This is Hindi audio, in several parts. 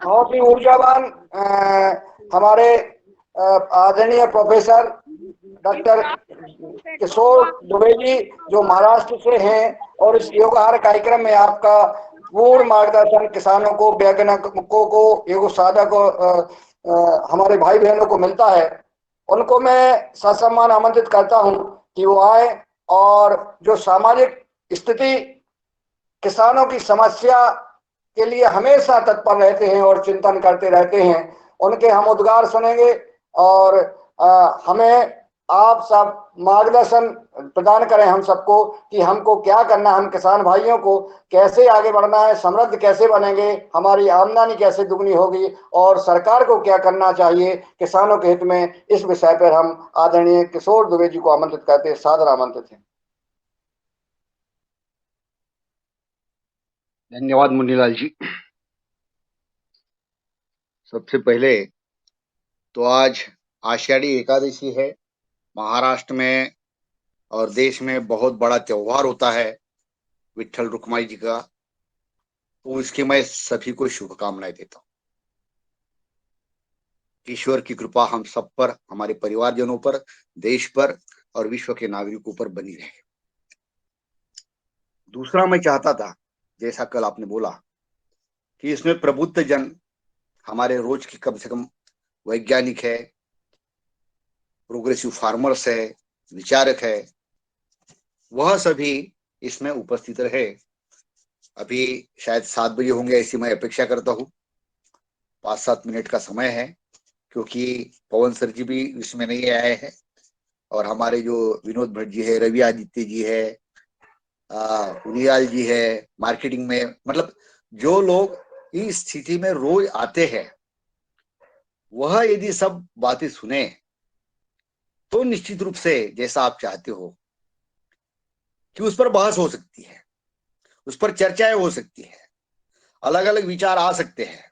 बहुत ही ऊर्जावान हमारे आदरणीय प्रोफेसर डॉक्टर किशोर दुबे जी जो महाराष्ट्र से हैं, और इस योगाहार कार्यक्रम में आपका पूर्ण मार्गदर्शन किसानों को, वैज्ञानिकों को, योग साधक हमारे भाई बहनों को मिलता है। उनको मैं ससम्मान आमंत्रित करता हूं कि वो आए और जो सामाजिक स्थिति, किसानों की समस्या के लिए हमेशा तत्पर रहते हैं और चिंतन करते रहते हैं, उनके हम उद्गार सुनेंगे और हमें आप सब मार्गदर्शन प्रदान करें हम सबको कि हमको क्या करना है, हम किसान भाइयों को कैसे आगे बढ़ना है, समृद्ध कैसे बनेंगे, हमारी आमदनी कैसे दुगनी होगी और सरकार को क्या करना चाहिए किसानों के हित में। इस विषय पर हम आदरणीय किशोर दुबे जी को आमंत्रित करते हैं। सादर आमंत्रित हैं। धन्यवाद मुन्नीलाल जी। सबसे पहले तो आज आषाढ़ी एकादशी है। महाराष्ट्र में और देश में बहुत बड़ा त्योहार होता है विट्ठल रुक्माई जी का, तो इसकी मैं सभी को शुभकामनाएं देता हूँ। ईश्वर की कृपा हम सब पर, हमारे परिवारजनों पर, देश पर और विश्व के नागरिकों पर बनी रहे। दूसरा मैं चाहता था, जैसा कल आपने बोला, कि इसमें प्रबुद्ध जन, हमारे रोज की कम से कम वैज्ञानिक है, प्रोग्रेसिव फार्मर्स है, विचारक है, वह सभी इसमें उपस्थित रहे। अभी शायद 7 बजे होंगे ऐसी मैं अपेक्षा करता हूँ। 5-7 मिनट का समय है, क्योंकि पवन सर जी भी इसमें नहीं आए हैं और हमारे जो विनोद भट्ट जी है, रवि आदित्य जी है, उनियाल जी है, मार्केटिंग में, मतलब जो लोग इस स्थिति में रोज आते हैं, वह यदि सब बातें सुने तो निश्चित रूप से जैसा आप चाहते हो कि उस पर बहस हो सकती है, उस पर चर्चाएं हो सकती है, अलग अलग विचार आ सकते हैं,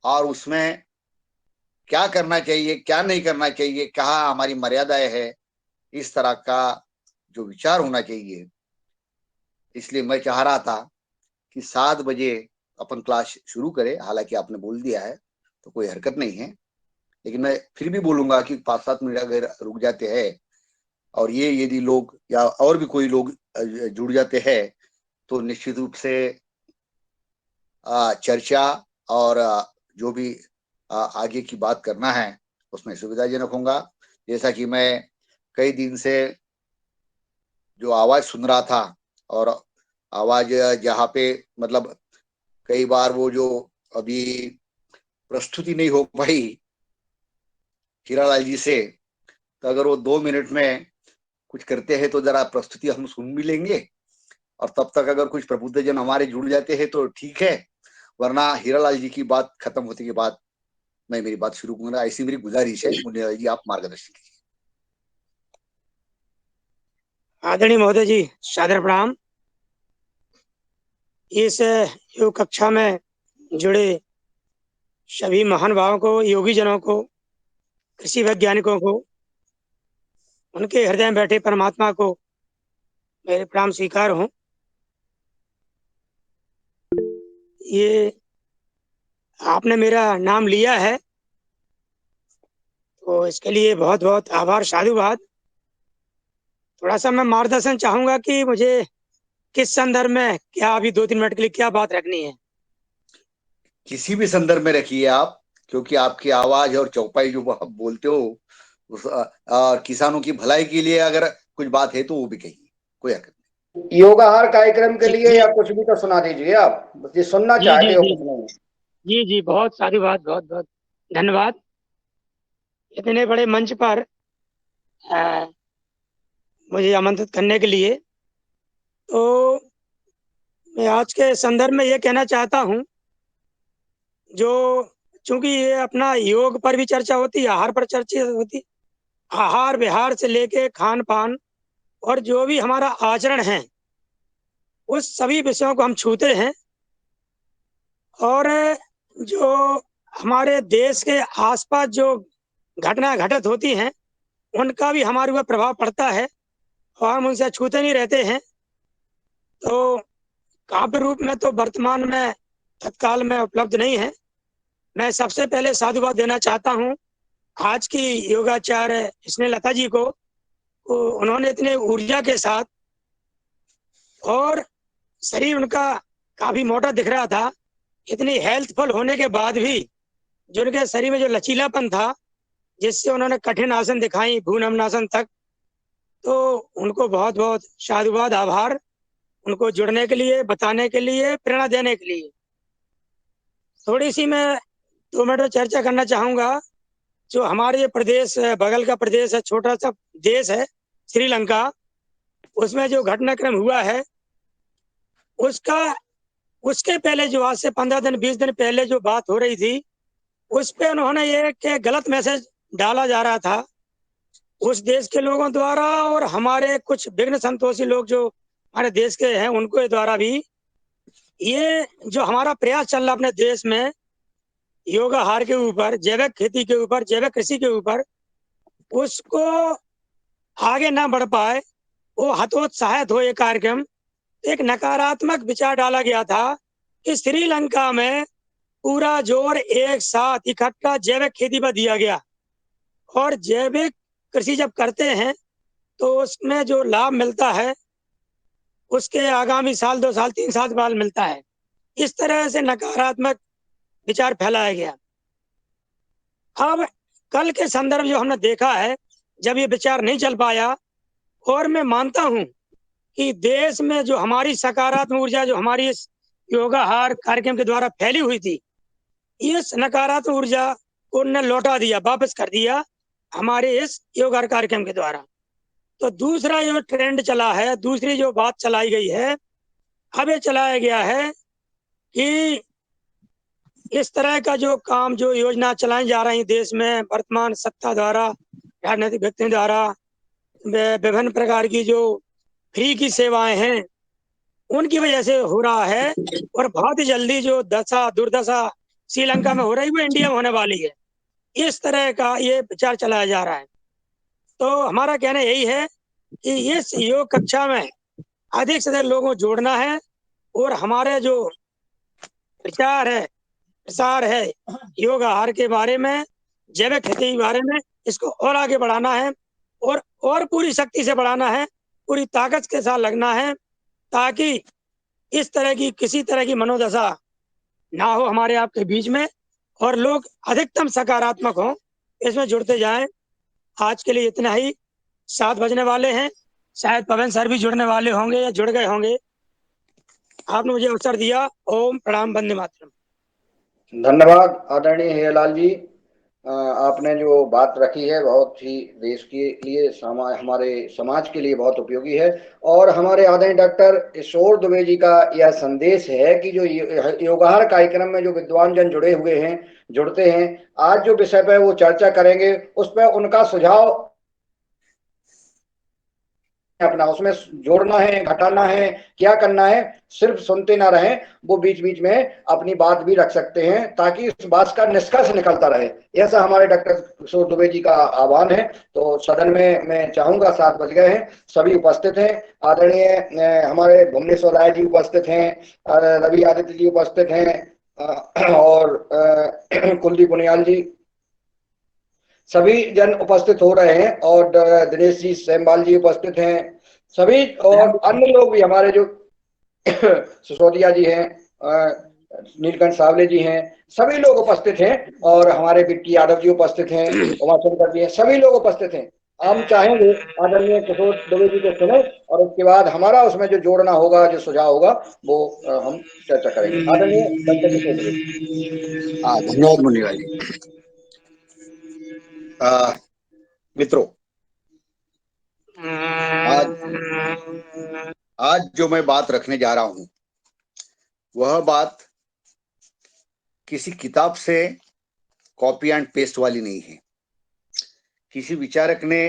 और उसमें क्या करना चाहिए, क्या नहीं करना चाहिए, कहाँ हमारी मर्यादाएं है, इस तरह का जो विचार होना चाहिए। इसलिए मैं चाह रहा था कि 7 बजे अपन क्लास शुरू करें। हालांकि आपने बोल दिया है तो कोई हरकत नहीं है, लेकिन मैं फिर भी बोलूंगा कि 5-7 मिनट अगर रुक जाते हैं और ये यदि लोग या और भी कोई लोग जुड़ जाते हैं तो निश्चित रूप से चर्चा और जो भी आगे की बात करना है उसमें सुविधाजनक होगा। जैसा कि मैं कई दिन से जो आवाज सुन रहा था, और आवाज जहाँ पे मतलब कई बार वो जो अभी प्रस्तुति नहीं हो पाई हीरालाल जी से, तो अगर वो 2 मिनट में कुछ करते हैं तो जरा प्रस्तुति हम सुन भी लेंगे, और तब तक अगर कुछ प्रबुद्धजन हमारे जुड़ जाते हैं तो ठीक है, वरना हीरालाल जी की बात खत्म होने के बाद मैं मेरी बात शुरू करूंगा। ऐसी मेरी गुजारिश है। मुन्नीलाल जी, आप मार्गदर्शन कीजिए। आदरणीय महोदय जी, सादर प्रणाम। इस योग कक्षा में जुड़े सभी महान भावों को, योगी जनों को, कृषि वैज्ञानिकों को, उनके हृदय में बैठे परमात्मा को मेरे प्रणाम स्वीकार हों। ये आपने मेरा नाम लिया है तो इसके लिए बहुत बहुत आभार, साधुवाद। थोड़ा सा मैं मार्गदर्शन चाहूंगा कि मुझे किस संदर्भ में, क्या अभी 2-3 मिनट के लिए क्या बात रखनी है। किसी भी संदर्भ में रखिए आप, क्योंकि आपकी आवाज और चौपाई जो आप बोलते हो और किसानों की भलाई के लिए अगर कुछ बात है तो वो भी कहिए, कोई हरकत नहीं। योगाहार कार्यक्रम के जी लिए जी या कुछ भी तो सुना दीजिए आप, ये सुनना जी चाहते जी हो जी कुछ नहीं। जी जी, बहुत साधुवाद, बहुत बहुत धन्यवाद इतने बड़े मंच पर मुझे आमंत्रित करने के लिए। तो मैं आज के संदर्भ में ये कहना चाहता हूँ, जो चूंकि ये अपना योग पर भी चर्चा होती है, आहार पर चर्चा होती, आहार विहार से लेके खान पान और जो भी हमारा आचरण है, उस सभी विषयों को हम छूते हैं। और जो हमारे देश के आसपास जो घटना घटित होती हैं, उनका भी हमारे ऊपर प्रभाव पड़ता है और हम उनसे छूते नहीं रहते हैं। तो काव्य रूप में तो वर्तमान में तत्काल में उपलब्ध नहीं है। मैं सबसे पहले साधुवाद देना चाहता हूँ आज की योगाचार्य स्नेहलता जी को। उन्होंने इतने ऊर्जा के साथ, और शरीर उनका काफी मोटा दिख रहा था, इतनी हेल्थफुल होने के बाद भी जो उनके शरीर में जो लचीलापन था, जिससे उन्होंने कठिन आसन दिखाई, भूनमन आसन तक, तो उनको बहुत बहुत साधुवाद, आभार उनको जुड़ने के लिए, बताने के लिए, प्रेरणा देने के लिए। थोड़ी सी मैं 2 मिनट में चर्चा करना चाहूंगा। जो हमारे ये प्रदेश है, बगल का प्रदेश है, छोटा सा देश है श्रीलंका, उसमें जो घटनाक्रम हुआ है उसके पहले जो आज से 15 दिन 20 दिन पहले जो बात हो रही थी, उस पे उन्होंने एक गलत मैसेज डाला जा रहा था उस देश के लोगों द्वारा, और हमारे कुछ विघ्न संतोषी लोग जो हमारे देश के हैं उनको द्वारा भी। ये जो हमारा प्रयास चल रहा अपने देश में योगाहार के ऊपर, जैविक खेती के ऊपर, जैविक कृषि के ऊपर, उसको आगे ना बढ़ पाए, वो हतोत्साहित हो ये कार्यक्रम। एक नकारात्मक विचार डाला गया था कि श्रीलंका में पूरा जोर एक साथ इकट्ठा जैविक खेती पर दिया गया, और जैविक कृषि जब करते हैं तो उसमें जो लाभ मिलता है उसके आगामी साल, 2 साल, 3 साल बाद मिलता है। इस तरह से नकारात्मक विचार फैलाया गया। अब कल के संदर्भ जो हमने देखा है, जब ये विचार नहीं चल पाया, और मैं मानता हूं कि देश में जो हमारी सकारात्मक ऊर्जा जो हमारी इस योगाहार कार्यक्रम के द्वारा फैली हुई थी, इस नकारात्मक ऊर्जा को ने लौटा दिया, वापस कर दिया हमारे इस योगाहार कार्यक्रम के द्वारा। तो दूसरा जो ट्रेंड चला है, दूसरी जो बात चलाई गई है, अब ये चलाया गया है कि इस तरह का जो काम, जो योजना चलाई जा रही देश में वर्तमान सत्ता द्वारा, राजनीतिक व्यक्तियों द्वारा, विभिन्न प्रकार की जो फ्री की सेवाएं हैं, उनकी वजह से हो रहा है। और बहुत ही जल्दी जो दुर्दशा श्रीलंका में हो रही है, वो इंडिया में होने वाली है। इस तरह का ये विचार चलाया जा रहा है। तो हमारा कहना यही है कि इस योग कक्षा में अधिक से अधिक लोगों को जोड़ना है, और हमारे जो प्रचार है, प्रसार है योग आहार के बारे में, जैविक खेती के बारे में, इसको और आगे बढ़ाना है, और पूरी शक्ति से बढ़ाना है, पूरी ताकत के साथ लगना है, ताकि इस तरह की किसी तरह की मनोदशा ना हो हमारे आपके बीच में, और लोग अधिकतम सकारात्मक हों, इसमें जुड़ते जाएं। आज के लिए इतना ही। 7 बजने वाले हैं, शायद पवन सर भी जुड़ने वाले होंगे या जुड़ गए होंगे। आपने मुझे अवसर दिया। ओम प्रणाम, वंदे मातरम। धन्यवाद आदरणीय हेयरलाल जी। आपने जो बात रखी है बहुत ही देश के लिए, हमारे समाज के लिए बहुत उपयोगी है। और हमारे आदरणीय डॉक्टर किशोर दुबे जी का यह संदेश है कि जो योगाहार कार्यक्रम में जो विद्वान जन जुड़ते हैं, आज जो विषय पे वो चर्चा करेंगे उस पर उनका सुझाव अपना उसमें जोड़ना है, घटाना है, क्या करना है, सिर्फ सुनते ना रहें, वो बीच बीच में अपनी बात भी रख सकते हैं, ताकि उस बात का निष्कर्ष निकलता रहे। ऐसा हमारे डॉक्टर किशोर दुबे जी का आह्वान है। तो सदन में मैं चाहूंगा, 7 बज गए हैं, सभी उपस्थित हैं। आदरणीय हमारे भुवनेश्वर राय जी उपस्थित हैं, रवि आदित्य जी उपस्थित हैं, और कुलदीप पुनियाल जी, सभी जन उपस्थित हो रहे हैं, और दिनेश जी सेमवाल जी उपस्थित हैं सभी, और अन्य लोग भी हमारे जो सिसोदिया जी हैं, नीलकंठ सावले जी हैं, सभी लोग उपस्थित हैं, और हमारे बिट्टी यादव जी उपस्थित हैं, उमाशंकर जी हैं, सभी लोग उपस्थित हैं। हम चाहेंगे आदरणीय किशोर दुबे जी को सुने, और उसके बाद हमारा उसमें जो जोड़ना होगा, जो सुझाव होगा, वो हम चर्चा करेंगे। आदरणीय डॉक्टर किशोर दुबे। धन्यवाद मुनिलाल जी। मित्रों, आज जो मैं बात रखने जा रहा हूं, वह बात किसी किताब से कॉपी एंड पेस्ट वाली नहीं है। किसी विचारक ने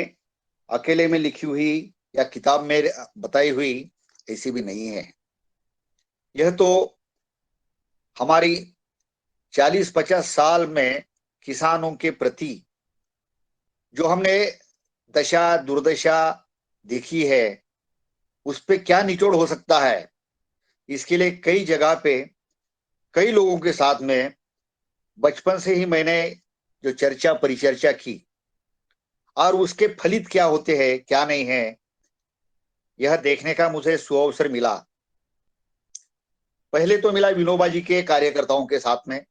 अकेले में लिखी हुई या किताब में बताई हुई ऐसी भी नहीं है। यह तो हमारी 40-50 साल में किसानों के प्रति जो हमने दशा दुर्दशा देखी है, उस पे क्या निचोड़ हो सकता है, इसके लिए कई जगह पे कई लोगों के साथ में बचपन से ही मैंने जो चर्चा परिचर्चा की और उसके फलित क्या होते हैं क्या नहीं है, यह देखने का मुझे सुअवसर मिला। पहले तो मिला विनोबा जी के कार्यकर्ताओं के साथ में।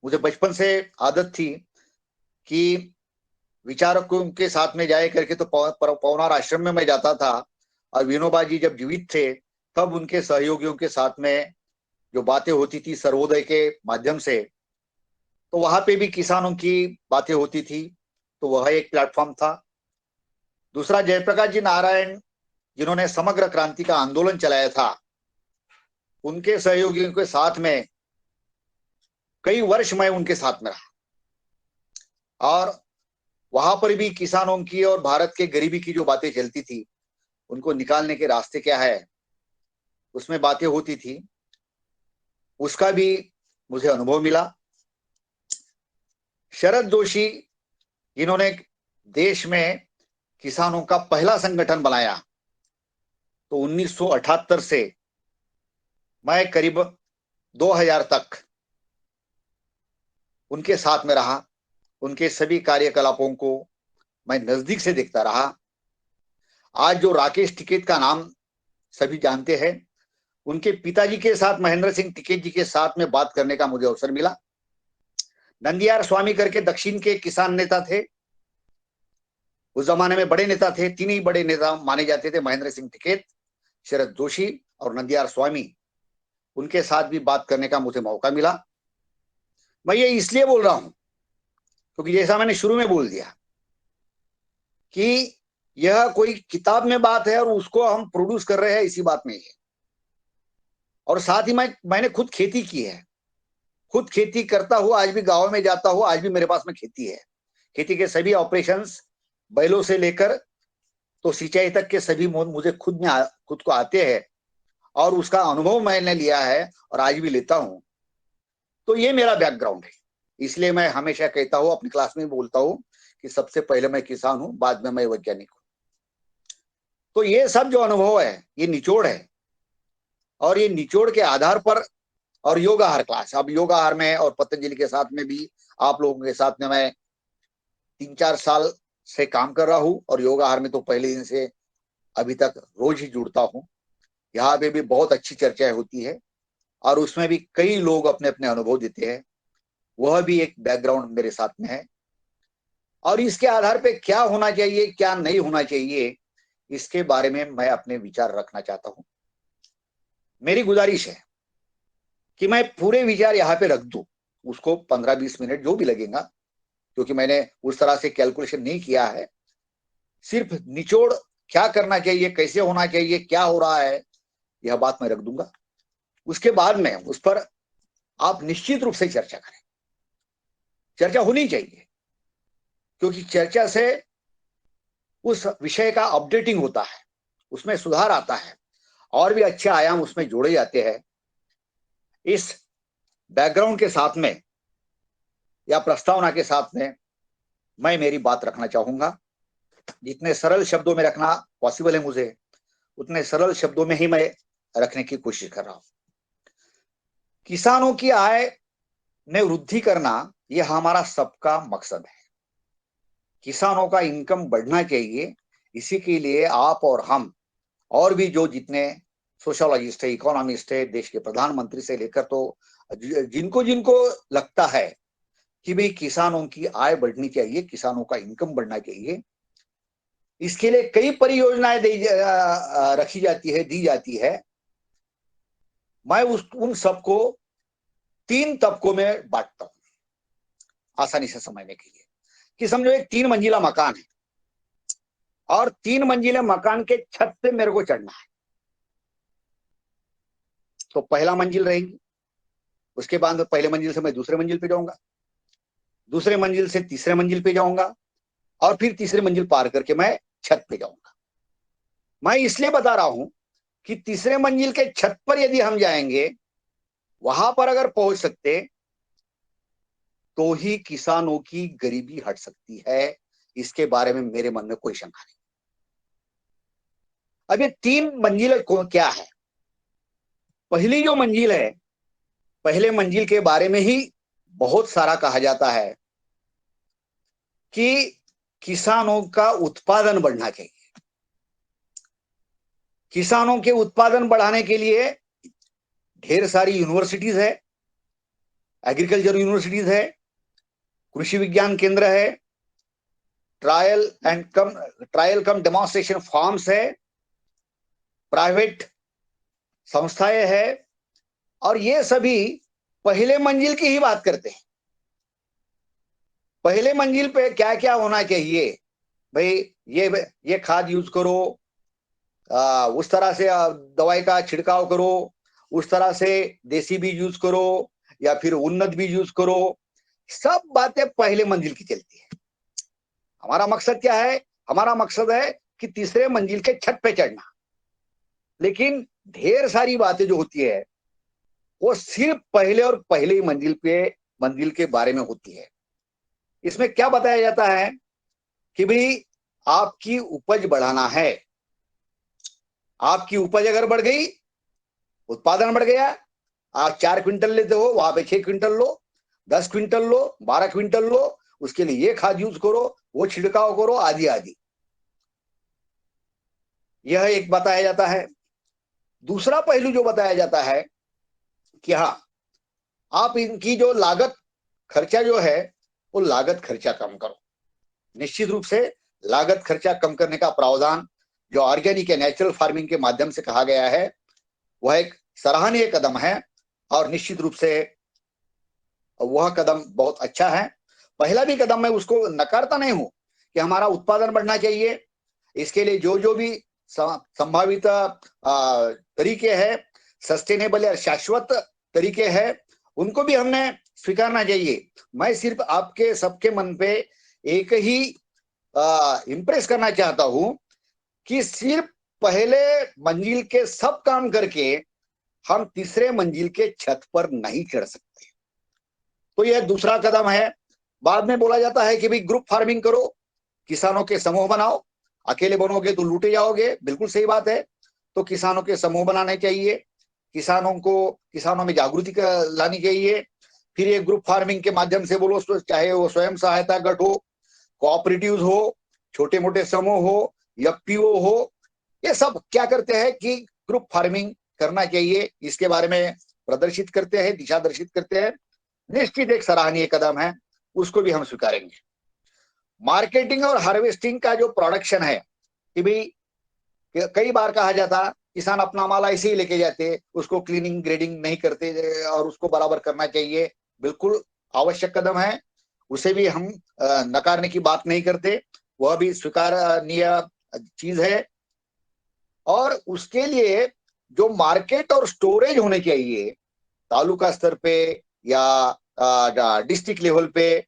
मुझे बचपन से आदत थी कि विचारकों के साथ में जाए करके तो पवनार आश्रम में मैं जाता था, और विनोबा जी जब जीवित थे तब उनके सहयोगियों के साथ में जो बातें होती थी सर्वोदय के माध्यम से, तो वहां पे भी किसानों की बातें होती थी, तो वह एक प्लेटफॉर्म था। दूसरा जयप्रकाश जी नारायण जिन्होंने समग्र क्रांति का आंदोलन चलाया था, उनके सहयोगियों के साथ में कई वर्ष मैं उनके साथ में रहा, और वहां पर भी किसानों की और भारत के गरीबी की जो बातें चलती थी, उनको निकालने के रास्ते क्या है, उसमें बातें होती थी, उसका भी मुझे अनुभव मिला। शरद जोशी जिन्होंने देश में किसानों का पहला संगठन बनाया, तो 1978 से मैं करीब 2000 तक उनके साथ में रहा, उनके सभी कार्यकलापों को मैं नजदीक से देखता रहा। आज जो राकेश टिकैत का नाम सभी जानते हैं, उनके पिताजी के साथ महेंद्र सिंह टिकैत जी के साथ में बात करने का मुझे अवसर मिला। नंदियार स्वामी करके दक्षिण के किसान नेता थे, उस जमाने में बड़े नेता थे, तीन ही बड़े नेता माने जाते थे, महेंद्र सिंह टिकैत, शरद जोशी और नंदियार स्वामी। उनके साथ भी बात करने का मुझे मौका मिला। मैं ये इसलिए बोल रहा हूं क्योंकि जैसा मैंने शुरू में बोल दिया कि यह कोई किताब में बात है और उसको हम प्रोड्यूस कर रहे हैं, इसी बात में है। और साथ ही मैंने खुद खेती की है, खुद खेती करता हुआ आज भी गांव में जाता हूं, आज भी मेरे पास में खेती है। खेती के सभी ऑपरेशंस बैलों से लेकर तो सिंचाई तक के सभी मुझे खुद को आते हैं, और उसका अनुभव मैंने लिया है और आज भी लेता हूं। तो ये मेरा बैकग्राउंड है। इसलिए मैं हमेशा कहता हूं, अपनी क्लास में बोलता हूं कि सबसे पहले मैं किसान हूं, बाद में मैं वैज्ञानिक हूं। तो ये सब जो अनुभव है ये निचोड़ है, और ये निचोड़ के आधार पर, और योगाहार क्लास, अब योगाहार में और पतंजलि के साथ में भी आप लोगों के साथ में मैं 3-4 साल से काम कर रहा हूं, और योगाहार में तो पहले दिन से अभी तक रोज ही जुड़ता हूं। यहाँ पे भी बहुत अच्छी चर्चाएं होती है, और उसमें भी कई लोग अपने अपने अनुभव देते हैं। वह भी एक बैकग्राउंड मेरे साथ में है, और इसके आधार पे क्या होना चाहिए क्या नहीं होना चाहिए, इसके बारे में मैं अपने विचार रखना चाहता हूं। मेरी गुजारिश है कि मैं पूरे विचार यहाँ पे रख दूं, उसको 15-20 मिनट जो भी लगेगा, क्योंकि मैंने उस तरह से कैलकुलेशन नहीं किया है। सिर्फ निचोड़ क्या करना चाहिए, कैसे होना चाहिए, क्या हो रहा है, यह बात मैं रख दूंगा। उसके बाद में उस पर आप निश्चित रूप से चर्चा करें। चर्चा होनी चाहिए, क्योंकि चर्चा से उस विषय का अपडेटिंग होता है, उसमें सुधार आता है, और भी अच्छे आयाम उसमें जोड़े जाते हैं। इस बैकग्राउंड के साथ में या प्रस्तावना के साथ में मैं मेरी बात रखना चाहूंगा। जितने सरल शब्दों में रखना पॉसिबल है मुझे, उतने सरल शब्दों में ही मैं रखने की कोशिश कर रहा हूं। किसानों की आय में वृद्धि करना यह हमारा सबका मकसद है। किसानों का इनकम बढ़ना चाहिए, इसी के लिए आप और हम और भी जो जितने सोशोलॉजिस्ट है, इकोनॉमिस्ट है, देश के प्रधानमंत्री से लेकर तो जिनको जिनको लगता है कि भाई किसानों की आय बढ़नी चाहिए, किसानों का इनकम बढ़ना चाहिए, इसके लिए कई परियोजनाएं रखी जाती है, दी जाती है। मैं उन सबको 3 तबकों में बांटता हूं आसानी से समझने के लिए। कि समझो एक 3 मंजिला मकान है, और 3 मंजिले मकान के छत पे मेरे को चढ़ना है। तो पहला मंजिल रहेगी, उसके बाद पहले मंजिल से मैं दूसरे मंजिल पे जाऊंगा, दूसरे मंजिल से तीसरे मंजिल पे जाऊंगा, और फिर तीसरे मंजिल पार करके मैं छत पे जाऊंगा। मैं इसलिए बता रहा हूं कि तीसरे मंजिल के छत पर यदि हम जाएंगे, वहां पर अगर पहुंच सकते तो ही किसानों की गरीबी हट सकती है। इसके बारे में मेरे मन में कोई शंका नहीं। अब ये 3 मंजिलें क्या है? पहली जो मंजिल है, पहले मंजिल के बारे में ही बहुत सारा कहा जाता है कि किसानों का उत्पादन बढ़ना चाहिए। किसानों के उत्पादन बढ़ाने के लिए ढेर सारी यूनिवर्सिटीज है, एग्रीकल्चर यूनिवर्सिटीज है, कृषि विज्ञान केंद्र है, ट्रायल कम डेमोन्स्ट्रेशन फार्म्स है, प्राइवेट संस्थाएं है, और ये सभी पहले मंजिल की ही बात करते हैं। पहले मंजिल पे क्या क्या होना चाहिए भाई, ये खाद यूज करो, उस तरह से दवाई का छिड़काव करो, उस तरह से देसी बीज यूज करो या फिर उन्नत बीज यूज करो, सब बातें पहले मंजिल की चलती है। हमारा मकसद क्या है? हमारा मकसद है कि तीसरे मंजिल के छत पे चढ़ना। लेकिन ढेर सारी बातें जो होती है वो सिर्फ पहले और पहले ही मंजिल के बारे में होती है। इसमें क्या बताया जाता है कि भाई आपकी उपज बढ़ाना है, आपकी उपज अगर बढ़ गई, उत्पादन बढ़ गया, आप 4 क्विंटल लेते हो वहां पे 6 क्विंटल लो, 10 क्विंटल लो, 12 क्विंटल लो, उसके लिए ये खाद यूज करो, वो छिड़काव करो, आदि आदि। यह एक बताया जाता है। दूसरा पहलू जो बताया जाता है कि हाँ, आप इनकी जो लागत खर्चा जो है वो लागत खर्चा कम करो। निश्चित रूप से लागत खर्चा कम करने का प्रावधान जो ऑर्गेनिक या नेचुरल फार्मिंग के माध्यम से कहा गया है वह एक सराहनीय कदम है, और निश्चित रूप से वह कदम बहुत अच्छा है। पहला भी कदम, मैं उसको नकारता नहीं हूं कि हमारा उत्पादन बढ़ना चाहिए। इसके लिए जो भी संभावित तरीके हैं, सस्टेनेबल या शाश्वत तरीके हैं, उनको भी हमने स्वीकारना चाहिए। मैं सिर्फ आपके सबके मन पे एक ही इम्प्रेस करना चाहता हूं कि सिर्फ पहले मंजिल के सब काम करके हम तीसरे मंजिल के छत पर नहीं चढ़ सकते। तो यह दूसरा कदम है। बाद में बोला जाता है कि भाई ग्रुप फार्मिंग करो, किसानों के समूह बनाओ, अकेले बनोगे तो लूटे जाओगे। बिल्कुल सही बात है। तो किसानों के समूह बनाने चाहिए, किसानों में जागृति लानी चाहिए। फिर ये ग्रुप फार्मिंग के माध्यम से बोलो, चाहे वो स्वयं सहायता गट हो, कोऑपरेटिव्स हो, छोटे मोटे समूह हो, एफपीओ हो, ये सब क्या करते हैं कि ग्रुप फार्मिंग करना चाहिए, इसके बारे में प्रदर्शित करते हैं, दिशा दर्शित करते हैं। निश्चित एक सराहनीय कदम है, उसको भी हम स्वीकारेंगे। मार्केटिंग और हार्वेस्टिंग का जो प्रोडक्शन है कि भाई कई बार कहा जाता किसान अपना माल ऐसे ही लेके जाते, उसको क्लीनिंग ग्रेडिंग नहीं करते और उसको बराबर करना चाहिए। बिल्कुल आवश्यक कदम है, उसे भी हम नकारने की बात नहीं करते, वह भी स्वीकार्य चीज है। और उसके लिए जो मार्केट और स्टोरेज होने चाहिए तालुका स्तर पे या डिस्ट्रिक्ट लेवल पे,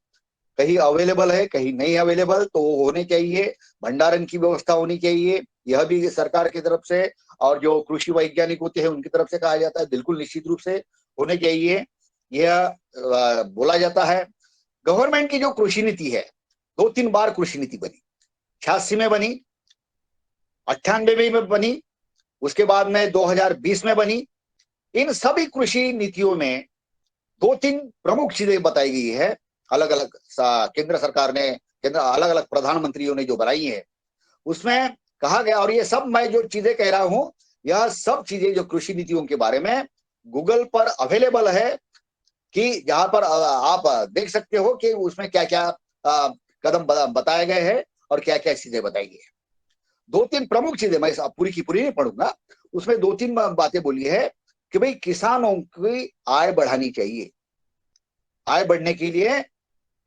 कहीं अवेलेबल है कहीं नहीं अवेलेबल, तो वो होने चाहिए। भंडारण की व्यवस्था होनी चाहिए, यह भी सरकार की तरफ से और जो कृषि वैज्ञानिक होते हैं उनकी तरफ से कहा जाता है, बिल्कुल निश्चित रूप से होने चाहिए। यह बोला जाता है। गवर्नमेंट की जो कृषि नीति है, 2-3 बार कृषि नीति बनी, 86 में बनी, 98 में बनी, उसके बाद में 2020 में बनी। इन सभी कृषि नीतियों में 2-3 प्रमुख चीजें बताई गई है। अलग अलग केंद्र सरकार ने, अलग अलग प्रधानमंत्रियों ने जो बनाई है उसमें कहा गया, और ये सब मैं जो चीजें कह रहा हूं यह सब चीजें जो कृषि नीतियों के बारे में गूगल पर अवेलेबल है, कि जहां पर आप देख सकते हो कि उसमें क्या क्या कदम बताए गए हैं और क्या क्या चीजें बताई गई है। 2-3 प्रमुख चीजें, मैं पूरी की पूरी नहीं पढ़ूंगा, उसमें 2-3 बातें बोली है कि भाई किसानों की आय बढ़ानी चाहिए। आय बढ़ने के लिए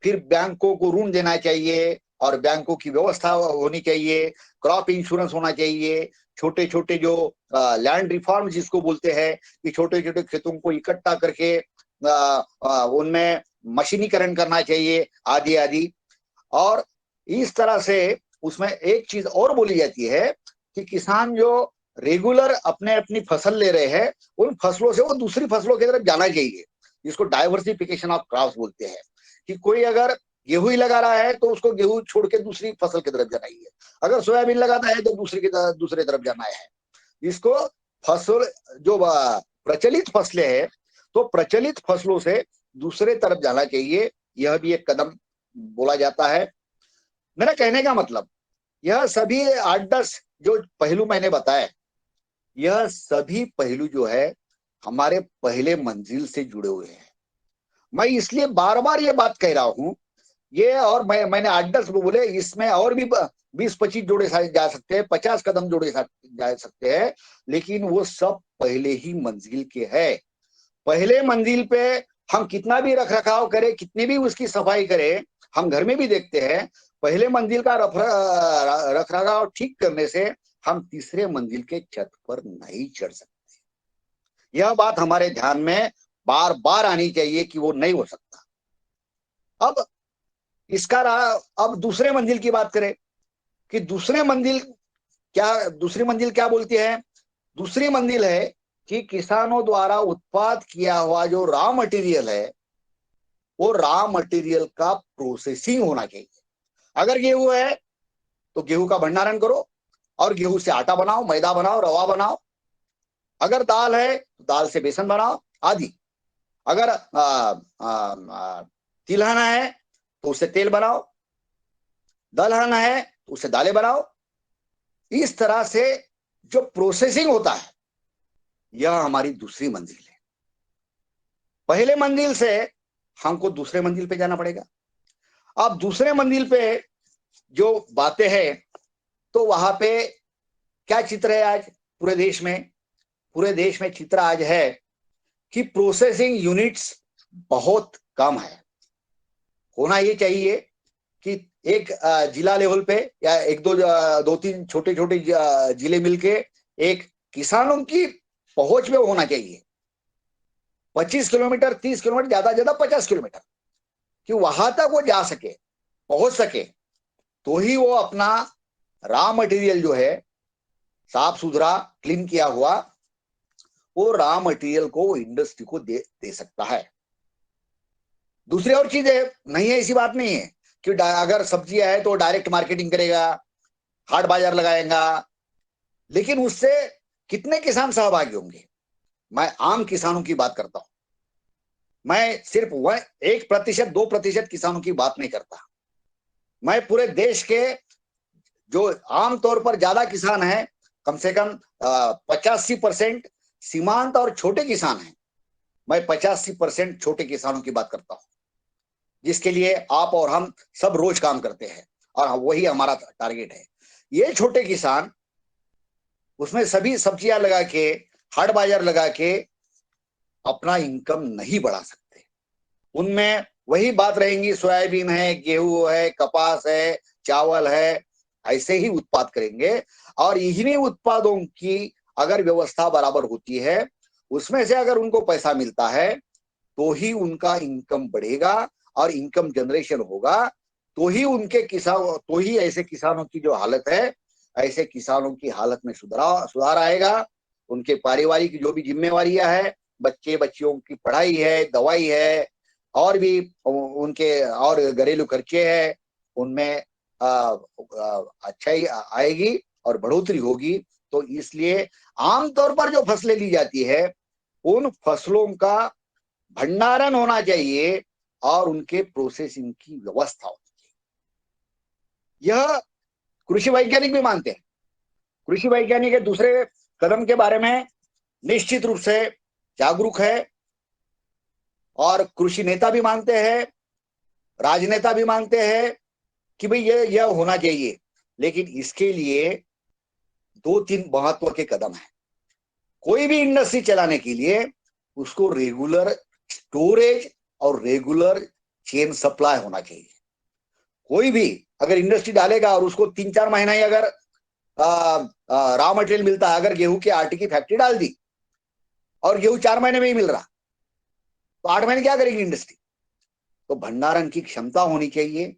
फिर बैंकों को ऋण देना चाहिए और बैंकों की व्यवस्था होनी चाहिए, क्रॉप इंश्योरेंस होना चाहिए, छोटे छोटे जो लैंड रिफॉर्म जिसको बोलते हैं कि छोटे छोटे खेतों को इकट्ठा करके उनमें मशीनीकरण करना चाहिए, आदि आदि। और इस तरह से उसमें एक चीज और बोली जाती है कि किसान जो रेगुलर अपनी फसल ले रहे हैं उन फसलों से वो दूसरी फसलों की तरफ जाना चाहिए, जिसको डाइवर्सिफिकेशन ऑफ क्रॉप्स बोलते हैं। कि कोई अगर गेहूं ही लगा रहा है तो उसको गेहूं छोड़ के दूसरी फसल की तरफ जाना ही है, अगर सोयाबीन लगाता है तो दूसरे तरफ जाना है। इसको फसल जो प्रचलित फसलें हैं तो प्रचलित फसलों से दूसरे तरफ जाना चाहिए, यह भी एक कदम बोला जाता है। मेरा कहने का मतलब यह सभी 8-10 जो पहलू मैंने बताए, यह सभी पहलू जो है हमारे पहले मंजिल से जुड़े हुए हैं। मैं इसलिए बार बार ये बात कह रहा हूं, ये और मैंने 8-10 बोले, इसमें और भी 20-25 जोड़े जा सकते हैं, 50 कदम जोड़े जा सकते हैं, लेकिन वो सब पहले ही मंजिल के है। पहले मंजिल पे हम कितना भी रख रखाव करें, कितनी भी उसकी सफाई करें, हम घर में भी देखते हैं, पहले मंजिल का रख रखाव ठीक करने से हम तीसरे मंजिल के छत पर नहीं चढ़ सकते। यह बात हमारे ध्यान में बार बार आनी चाहिए कि वो नहीं हो सकता। अब इसका अब दूसरे मंजिल की बात करें कि दूसरी मंजिल क्या बोलती है? दूसरी मंजिल है कि किसानों द्वारा उत्पाद किया हुआ जो रॉ मटेरियल है, वो रॉ मटेरियल का प्रोसेसिंग होना चाहिए। अगर गेहूं है तो गेहूं का भंडारण करो और गेहूं से आटा बनाओ, मैदा बनाओ, रवा बनाओ। अगर दाल है तो दाल से बेसन बनाओ आदि। अगर तिलहन है तो उससे तेल बनाओ, दलहन है तो उससे दालें बनाओ। इस तरह से जो प्रोसेसिंग होता है, यह हमारी दूसरी मंजिल है। पहले मंजिल से हमको दूसरे मंजिल पे जाना पड़ेगा। अब दूसरे मंजिल पे जो बातें हैं, तो वहां पे क्या चित्र है आज पूरे देश में? पूरे देश में चित्र आज है कि प्रोसेसिंग यूनिट्स बहुत कम है। होना ये चाहिए कि एक जिला लेवल पे या एक दो तीन छोटे छोटे जिले मिलके एक किसानों की पहुंच में होना चाहिए 25 किलोमीटर, 30 किलोमीटर, ज्यादा 50 किलोमीटर, कि वहां तक वो जा सके, पहुंच सके, तो ही वो अपना रॉ मटेरियल जो है साफ सुथरा क्लीन किया हुआ, वो रॉ मटेरियल को इंडस्ट्री को दे सकता है। दूसरी और चीज है, नहीं है ऐसी बात नहीं है कि अगर सब्जियां है तो डायरेक्ट मार्केटिंग करेगा, हाट बाजार लगाएगा, लेकिन उससे कितने किसान सहभागी होंगे? मैं आम किसानों की बात करता हूं, मैं सिर्फ 1%, 2% किसानों की बात नहीं करता। मैं पूरे देश के जो आमतौर पर ज्यादा किसान हैं, कम से कम 85% सीमांत और छोटे किसान हैं, मैं 85% छोटे किसानों की बात करता हूं, जिसके लिए आप और हम सब रोज काम करते हैं और वही हमारा टारगेट है। ये छोटे किसान उसमें सभी सब्जियां लगा के, हाट बाजार लगा के अपना इनकम नहीं बढ़ा सकते। उनमें वही बात रहेंगी, सोयाबीन है, गेहूं है, कपास है, चावल है, ऐसे ही उत्पाद करेंगे। और इन्हीं उत्पादों की अगर व्यवस्था बराबर होती है, उसमें से अगर उनको पैसा मिलता है, तो ही उनका इनकम बढ़ेगा और इनकम जनरेशन होगा, तो ही तो ही ऐसे किसानों की जो हालत है, ऐसे किसानों की हालत में सुधार आएगा। उनके पारिवारिक जो भी जिम्मेवारियां है, बच्चे बच्चियों की पढ़ाई है, दवाई है, और भी उनके और घरेलू खर्चे हैं, उनमें अच्छाई आएगी और बढ़ोतरी होगी। तो इसलिए आमतौर पर जो फसलें ली जाती है, उन फसलों का भंडारण होना चाहिए और उनके प्रोसेसिंग की व्यवस्था होनी चाहिए। यह कृषि वैज्ञानिक भी मानते हैं। कृषि वैज्ञानिक दूसरे कदम के बारे में निश्चित रूप से जागरूक है, और कृषि नेता भी मानते हैं, राजनेता भी मानते हैं कि भाई यह होना चाहिए। लेकिन इसके लिए 2-3 महत्व के कदम है। कोई भी इंडस्ट्री चलाने के लिए उसको रेगुलर स्टोरेज और रेगुलर चेन सप्लाई होना चाहिए। कोई भी अगर इंडस्ट्री डालेगा और उसको 3-4 महीना ही अगर रॉ मटेरियल मिलता है, अगर गेहूं के आटे की फैक्ट्री डाल दी और गेहूं 4 महीने में ही मिल रहा, तो 8 महीने क्या करेगी इंडस्ट्री? तो भंडारण की क्षमता होनी चाहिए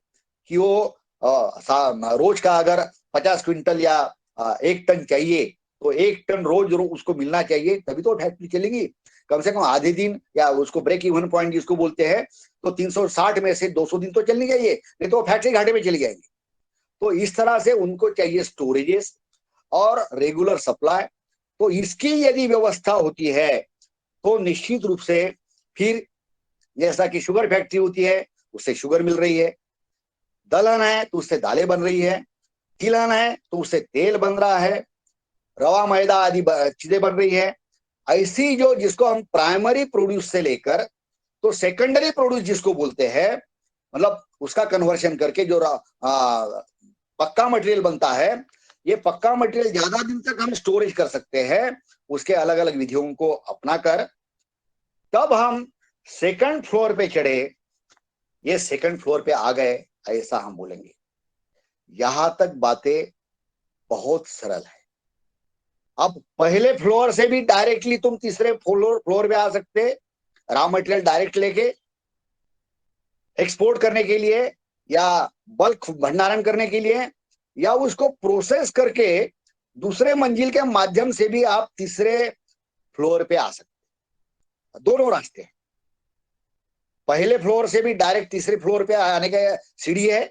कि वो रोज का अगर 50 क्विंटल या 1 टन चाहिए, तो 1 टन रोज उसको मिलना चाहिए, तभी तो फैक्ट्री चलेगी। कम से कम आधे दिन, या उसको ब्रेक इवन पॉइंट जिसको बोलते हैं, तो 360 में से 200 दिन तो चलनी चाहिए, नहीं तो फैक्ट्री घाटे में चली जाएगी। तो इस तरह से उनको चाहिए स्टोरेजेस और रेगुलर सप्लाई। तो इसकी यदि व्यवस्था होती है, तो निश्चित रूप से फिर जैसा कि शुगर फैक्ट्री होती है उससे शुगर मिल रही है, दलहन है तो उससे दालें बन रही है, तिलहन है तो उससे तेल बन रहा है, रवा मैदा आदि चीजें बन रही है। ऐसी जो जिसको हम प्राइमरी प्रोड्यूस से लेकर तो सेकेंडरी प्रोड्यूस जिसको बोलते हैं, मतलब उसका कन्वर्शन करके जो पक्का मटेरियल बनता है, ये पक्का मटेरियल ज्यादा दिन तक हम स्टोरेज कर सकते हैं उसके अलग अलग विधियों को अपनाकर। तब हम सेकंड फ्लोर पे चढ़े, ये सेकंड फ्लोर पे आ गए, ऐसा हम बोलेंगे। यहां तक बातें बहुत सरल है। अब पहले फ्लोर से भी डायरेक्टली तुम तीसरे फ्लोर पे आ सकते, रॉ मटेरियल डायरेक्ट लेके एक्सपोर्ट करने के लिए या बल्क भंडारण करने के लिए, या उसको प्रोसेस करके दूसरे मंजिल के माध्यम से भी आप तीसरे फ्लोर पे आ सकते। दोनों रास्ते हैं। पहले फ्लोर से भी डायरेक्ट तीसरे फ्लोर पे आने का सीढ़ी है,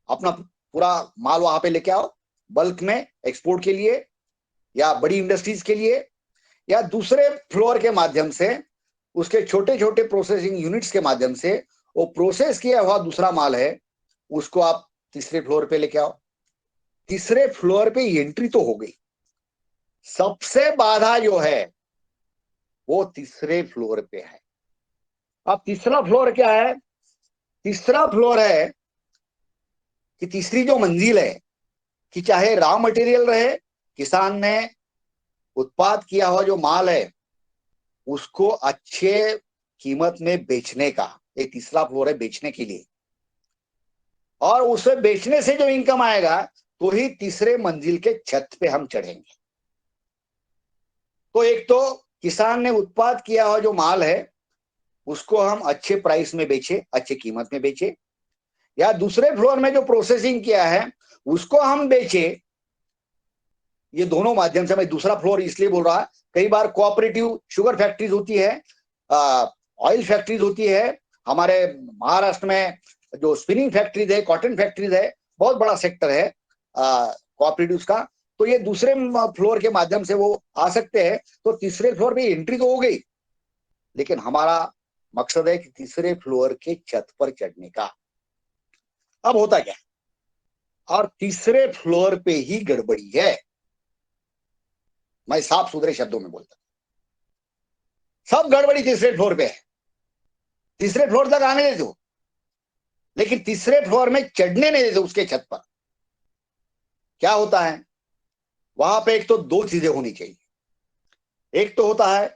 अपना पूरा माल वहां पे लेके आओ बल्क में एक्सपोर्ट के लिए या बड़ी इंडस्ट्रीज के लिए, या दूसरे फ्लोर के माध्यम से उसके छोटे छोटे प्रोसेसिंग यूनिट्स के माध्यम से वो प्रोसेस किया हुआ दूसरा माल है उसको आप तीसरे फ्लोर पे लेके आओ। तीसरे फ्लोर पे एंट्री तो हो गई, सबसे बाधा जो है वो तीसरे फ्लोर पे है। अब तीसरा फ्लोर क्या है? तीसरा फ्लोर है कि तीसरी जो मंजिल है कि चाहे रॉ मटेरियल रहे, किसान ने उत्पाद किया हुआ जो माल है उसको अच्छे कीमत में बेचने का एक तीसरा फ्लोर है, बेचने के लिए, और उसे बेचने से जो इनकम आएगा तो ही तीसरे मंजिल के छत पे हम चढ़ेंगे। तो एक तो किसान ने उत्पाद किया हुआ जो माल है उसको हम अच्छे प्राइस में बेचे, अच्छे कीमत में बेचे, या दूसरे फ्लोर में जो प्रोसेसिंग किया है उसको हम बेचे। ये दोनों माध्यम से, मैं दूसरा फ्लोर इसलिए बोल रहा, कई बार कोऑपरेटिव शुगर फैक्ट्रीज होती है, ऑयल फैक्ट्रीज होती है, हमारे महाराष्ट्र में जो स्पिनिंग फैक्ट्रीज है, कॉटन फैक्ट्रीज है, बहुत बड़ा सेक्टर है कोऑपरेटिव्स का। तो ये दूसरे फ्लोर के माध्यम से वो आ सकते हैं, तो तीसरे फ्लोर पे एंट्री तो हो गई, लेकिन हमारा मकसद है कि तीसरे फ्लोर के छत पर चढ़ने का। अब होता क्या, और तीसरे फ्लोर पे ही गड़बड़ी है, मैं साफ सुथरे शब्दों में बोलता, सब गड़बड़ी तीसरे फ्लोर पे है। तीसरे फ्लोर तक आने दे दो, लेकिन तीसरे फ्लोर में चढ़ने नहीं देते उसके छत पर। क्या होता है वहां पे, एक तो दो चीजें होनी चाहिए। एक तो होता है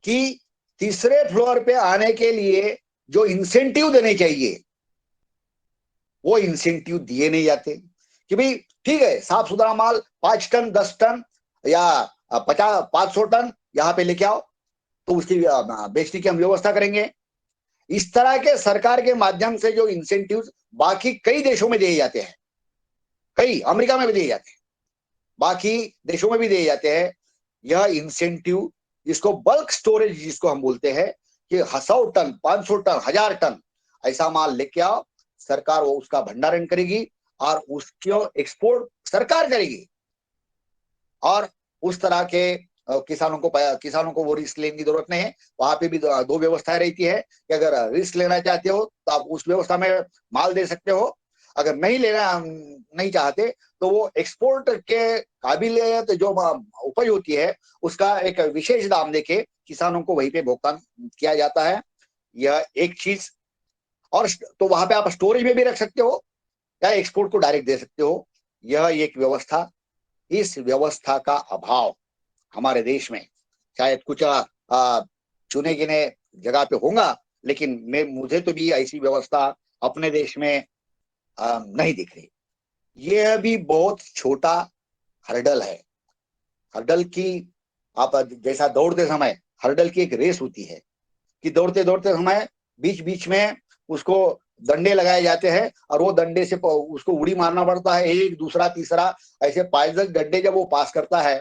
कि तीसरे फ्लोर पे आने के लिए जो इंसेंटिव देने चाहिए वो इंसेंटिव दिए नहीं जाते कि भाई ठीक है, साफ सुथरा माल 5 टन 10 टन या 500 टन यहाँ पे लेके आओ तो उसकी बेचने की हम व्यवस्था करेंगे। इस तरह के सरकार के माध्यम से जो इंसेंटिव बाकी कई देशों में दिए जाते हैं, कई अमेरिका में भी दिए जाते हैं, बाकी देशों में भी दिए जाते हैं, यह इंसेंटिव जिसको बल्क स्टोरेज जिसको हम बोलते हैं कि 100 टन 500 टन 1000 टन ऐसा माल लेके आओ, सरकार वो उसका भंडारण करेगी और उसको एक्सपोर्ट सरकार करेगी। और उस तरह के किसानों को वो रिस्क लेने की जरूरत नहीं है। वहां पे भी दो व्यवस्थाएं रहती है कि अगर रिस्क लेना चाहते हो तो आप उस व्यवस्था में माल दे सकते हो, अगर नहीं लेना नहीं चाहते तो वो एक्सपोर्ट के काबिलियत जो उपज होती है उसका एक विशेष दाम देके किसानों को वहीं पे भुगतान किया जाता है। यह एक चीज। और तो वहां पे आप स्टोरेज में भी रख सकते हो या एक्सपोर्ट को डायरेक्ट दे सकते हो, यह एक व्यवस्था। इस व्यवस्था का अभाव हमारे देश में शायद कुछ चुने गिने जगह पे होगा, लेकिन मुझे तो भी ऐसी व्यवस्था अपने देश में नहीं दिख रही। यह भी बहुत छोटा हर्डल है। हर्डल की आप जैसा दौड़ते समय हर्डल की एक रेस होती है कि दौड़ते दौड़ते समय बीच बीच में उसको डंडे लगाए जाते हैं और वो डंडे से उसको उड़ी मारना पड़ता है, एक दूसरा तीसरा ऐसे 5-10 डंडे जब वो पास करता है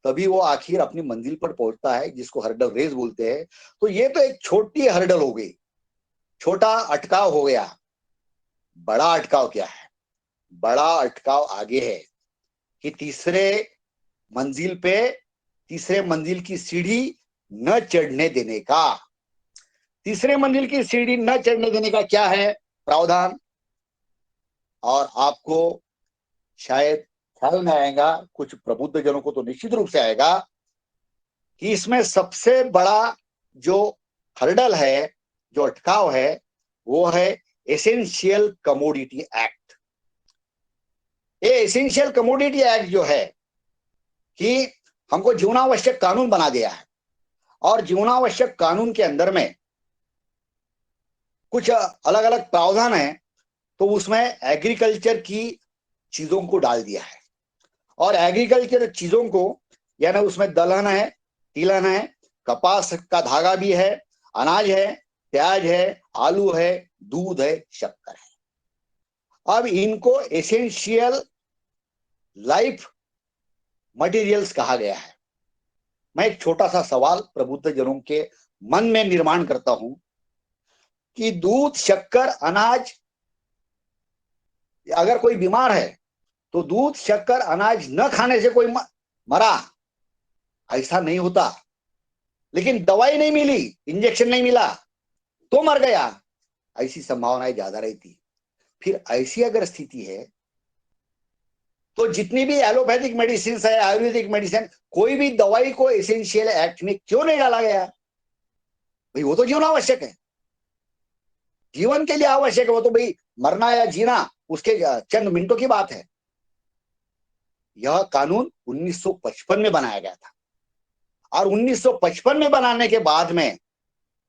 तभी वो आखिर अपनी मंजिल पर पहुंचता है, जिसको हर्डल रेस बोलते हैं। तो ये तो एक छोटी हर्डल हो गई, छोटा अटकाव हो गया। बड़ा अटकाव क्या है? बड़ा अटकाव आगे है कि तीसरे मंजिल की सीढ़ी न चढ़ने देने का। तीसरे मंजिल की सीढ़ी न चढ़ने देने का क्या है प्रावधान, और आपको शायद ख्याल में आएगा, कुछ प्रबुद्ध जनों को तो निश्चित रूप से आएगा, कि इसमें सबसे बड़ा जो हर्डल है, जो अटकाव है, वो है एसेंशियल कमोडिटी एक्ट। ये एसेंशियल कमोडिटी एक्ट जो है कि हमको जीवनावश्यक कानून बना दिया है, और जीवनावश्यक कानून के अंदर में कुछ अलग अलग प्रावधान है, तो उसमें एग्रीकल्चर की चीजों को डाल दिया है। और एग्रीकल्चर चीजों को यानी उसमें दलहन है, तिलहन है, कपास का धागा भी है, अनाज है, प्याज है, आलू है, दूध है, शक्कर है। अब इनको एसेंशियल लाइफ मटेरियल्स कहा गया है। मैं एक छोटा सा सवाल प्रबुद्ध जनों के मन में निर्माण करता हूं कि दूध, शक्कर, अनाज, अगर कोई बीमार है तो दूध, शक्कर, अनाज न खाने से कोई मरा, ऐसा नहीं होता। लेकिन दवाई नहीं मिली, इंजेक्शन नहीं मिला तो मर गया, ऐसी संभावनाएं ज्यादा रहती। फिर ऐसी अगर स्थिति है तो जितनी भी एलोपैथिक मेडिसिन है, आयुर्वेदिक मेडिसिन, कोई भी दवाई को एसेंशियल एक्ट में क्यों नहीं डाला गया? भाई वो तो जीवन आवश्यक है, जीवन के लिए आवश्यक है, वो तो भाई मरना या जीना उसके चंद मिनटों की बात है। यह कानून 1955 में बनाया गया था, और 1955 में बनाने के बाद में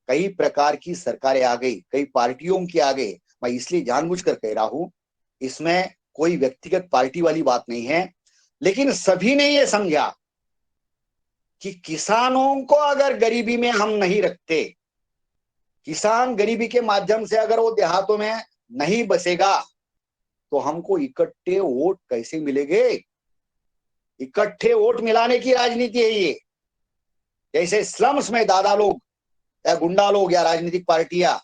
कई प्रकार की सरकारें आ गई, कई पार्टियों की आ गई। मैं इसलिए जानबूझकर कह रहा हूं, इसमें कोई व्यक्तिगत पार्टी वाली बात नहीं है, लेकिन सभी ने यह समझा कि किसानों को अगर गरीबी में हम नहीं रखते, किसान गरीबी के माध्यम से अगर वो देहातों में नहीं बसेगा, तो हमको इकट्ठे वोट कैसे मिलेंगे? इकट्ठे वोट मिलाने की राजनीति है ये। जैसे स्लम्स में दादा लोग या गुंडा लोग या राजनीतिक पार्टियां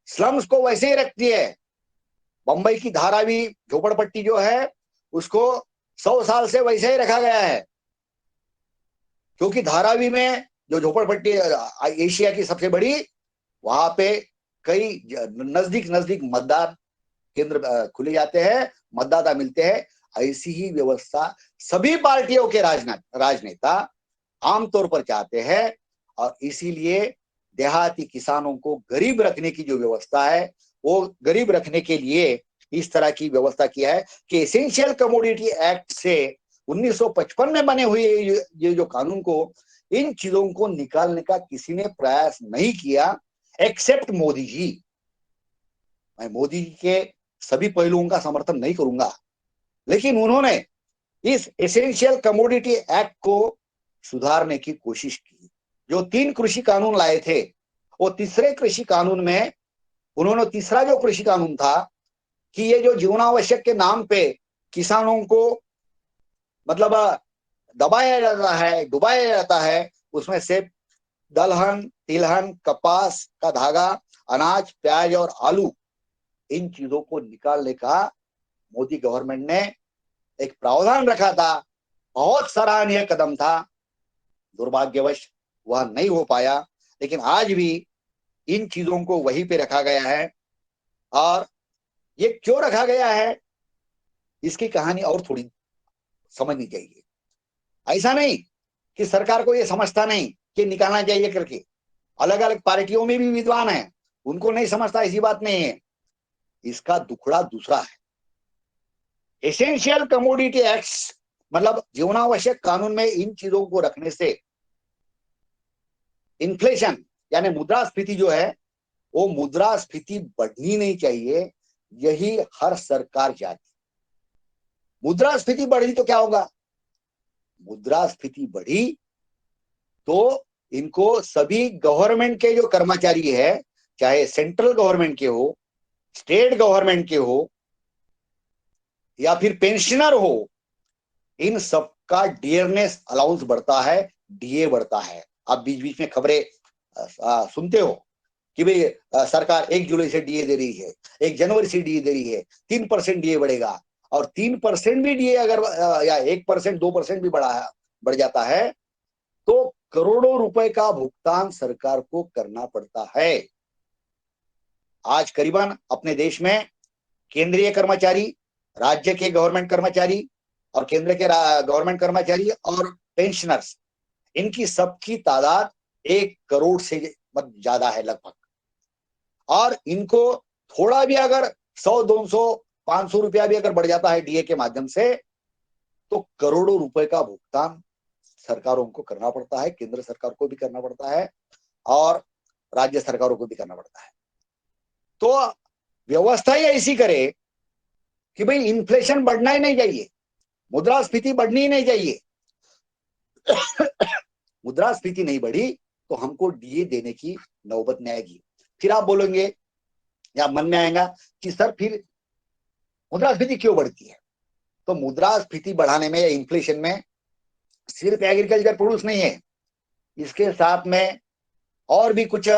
स्लम्स को वैसे ही रखती है। बंबई की धारावी झोपड़पट्टी जो है उसको 100 साल से वैसे ही रखा गया है, क्योंकि धारावी में जो झोपड़पट्टी एशिया की सबसे बड़ी, वहां पे कई नजदीक नजदीक मतदान केंद्र खुले जाते हैं, मतदाता मिलते हैं। ऐसी ही व्यवस्था सभी पार्टियों के राजनेता आमतौर पर चाहते हैं, और इसीलिए देहाती किसानों को गरीब रखने की जो व्यवस्था है, वो गरीब रखने के लिए इस तरह की व्यवस्था किया है कि एसेंशियल कमोडिटी एक्ट से 1955 में बने हुए ये जो कानून को, इन चीजों को निकालने का किसी ने प्रयास नहीं किया एक्सेप्ट मोदी जी। मैं मोदी जी के सभी पहलुओं का समर्थन नहीं करूंगा, लेकिन उन्होंने इस एसेंशियल कमोडिटी एक्ट को सुधारने की कोशिश की। जो 3 कृषि कानून लाए थे, वो तीसरे कृषि कानून में उन्होंने, तीसरा जो कृषि कानून था कि ये जो जीवनावश्यक के नाम पे किसानों को मतलब दबाया जाता है, डुबाया जाता है, उसमें से दलहन, तिलहन, कपास का धागा, अनाज, प्याज और आलू, इन चीजों को निकालने का मोदी गवर्नमेंट ने एक प्रावधान रखा था। बहुत सराहनीय कदम था। दुर्भाग्यवश वह नहीं हो पाया, लेकिन आज भी इन चीजों को वहीं पे रखा गया है। और ये क्यों रखा गया है, इसकी कहानी और थोड़ी समझनी चाहिए। ऐसा नहीं कि सरकार को ये समझता नहीं कि निकालना चाहिए करके, अलग अलग पार्टियों में भी विद्वान है, उनको नहीं समझता, ऐसी बात नहीं है। इसका दुखड़ा दूसरा है। एसेंशियल कमोडिटी एक्ट्स मतलब जीवनावश्यक कानून में इन चीजों को रखने से इन्फ्लेशन यानी मुद्रास्फीति जो है, वो मुद्रास्फीति बढ़नी नहीं चाहिए, यही हर सरकार चाहती। मुद्रास्फीति बढ़ी तो क्या होगा? मुद्रास्फीति बढ़ी तो इनको सभी गवर्नमेंट के जो कर्मचारी है, चाहे सेंट्रल गवर्नमेंट के हो, स्टेट गवर्नमेंट के हो, या फिर पेंशनर हो, इन सबका डियरनेस अलाउंस बढ़ता है, डीए बढ़ता है। आप बीच बीच में खबरें सुनते हो कि भाई सरकार 1 जुलाई से डीए दे रही है, 1 जनवरी से डीए दे रही है, 3% डीए बढ़ेगा। और 3% भी डीए अगर या 1%, 2% भी बढ़ जाता है, तो करोड़ों रुपए का भुगतान सरकार को करना पड़ता है। आज करीबन अपने देश में केंद्रीय कर्मचारी, राज्य के गवर्नमेंट कर्मचारी और केंद्र के गवर्नमेंट कर्मचारी और पेंशनर्स, इनकी सबकी तादाद 1 करोड़ से ज्यादा है लगभग। और इनको थोड़ा भी अगर 100, 200, 500 रुपया भी अगर बढ़ जाता है डीए के माध्यम से, तो करोड़ों रुपए का भुगतान सरकारों को करना पड़ता है, केंद्र सरकार को भी करना पड़ता है और राज्य सरकारों को भी करना पड़ता है। तो व्यवस्था ही ऐसी करे कि भाई इन्फ्लेशन बढ़ना ही नहीं चाहिए, मुद्रास्फीति बढ़नी ही नहीं चाहिए। मुद्रास्फीति नहीं बढ़ी तो हमको डीए देने की नौबत नहीं आएगी। फिर आप बोलेंगे या मन में आएगा कि सर फिर मुद्रास्फीति क्यों बढ़ती है? तो मुद्रास्फीति बढ़ाने में या इन्फ्लेशन में सिर्फ एग्रीकल्चर प्रोड्यूस नहीं है, इसके साथ में और भी कुछ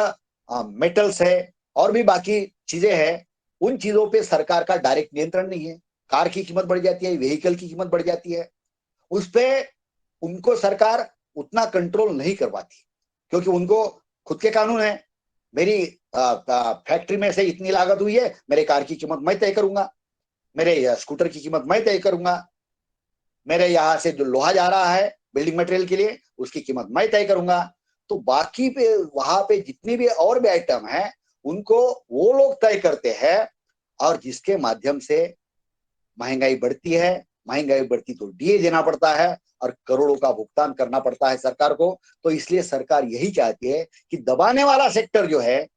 मेटल्स है और भी बाकी चीजें हैं। उन चीजों पे सरकार का डायरेक्ट नियंत्रण नहीं है। कार की कीमत बढ़ जाती है, व्हीकल की कीमत बढ़ जाती है, उस पे उनको सरकार उतना कंट्रोल नहीं कर पाती, क्योंकि उनको खुद के कानून है। मेरी फैक्ट्री में से इतनी लागत हुई है, मेरे कार की कीमत मैं तय करूंगा, मेरे स्कूटर की कीमत मैं तय करूंगा, मेरे यहाँ से जो लोहा जा रहा है बिल्डिंग मटेरियल के लिए उसकी कीमत मैं तय करूंगा। तो बाकी पे वहां पे जितनी भी और भी आइटम है उनको वो लोग तय करते हैं, और जिसके माध्यम से महंगाई बढ़ती है। महंगाई बढ़ती तो डीए देना पड़ता है और करोड़ों का भुगतान करना पड़ता है सरकार को। तो इसलिए सरकार यही चाहती है कि दबाने वाला सेक्टर जो है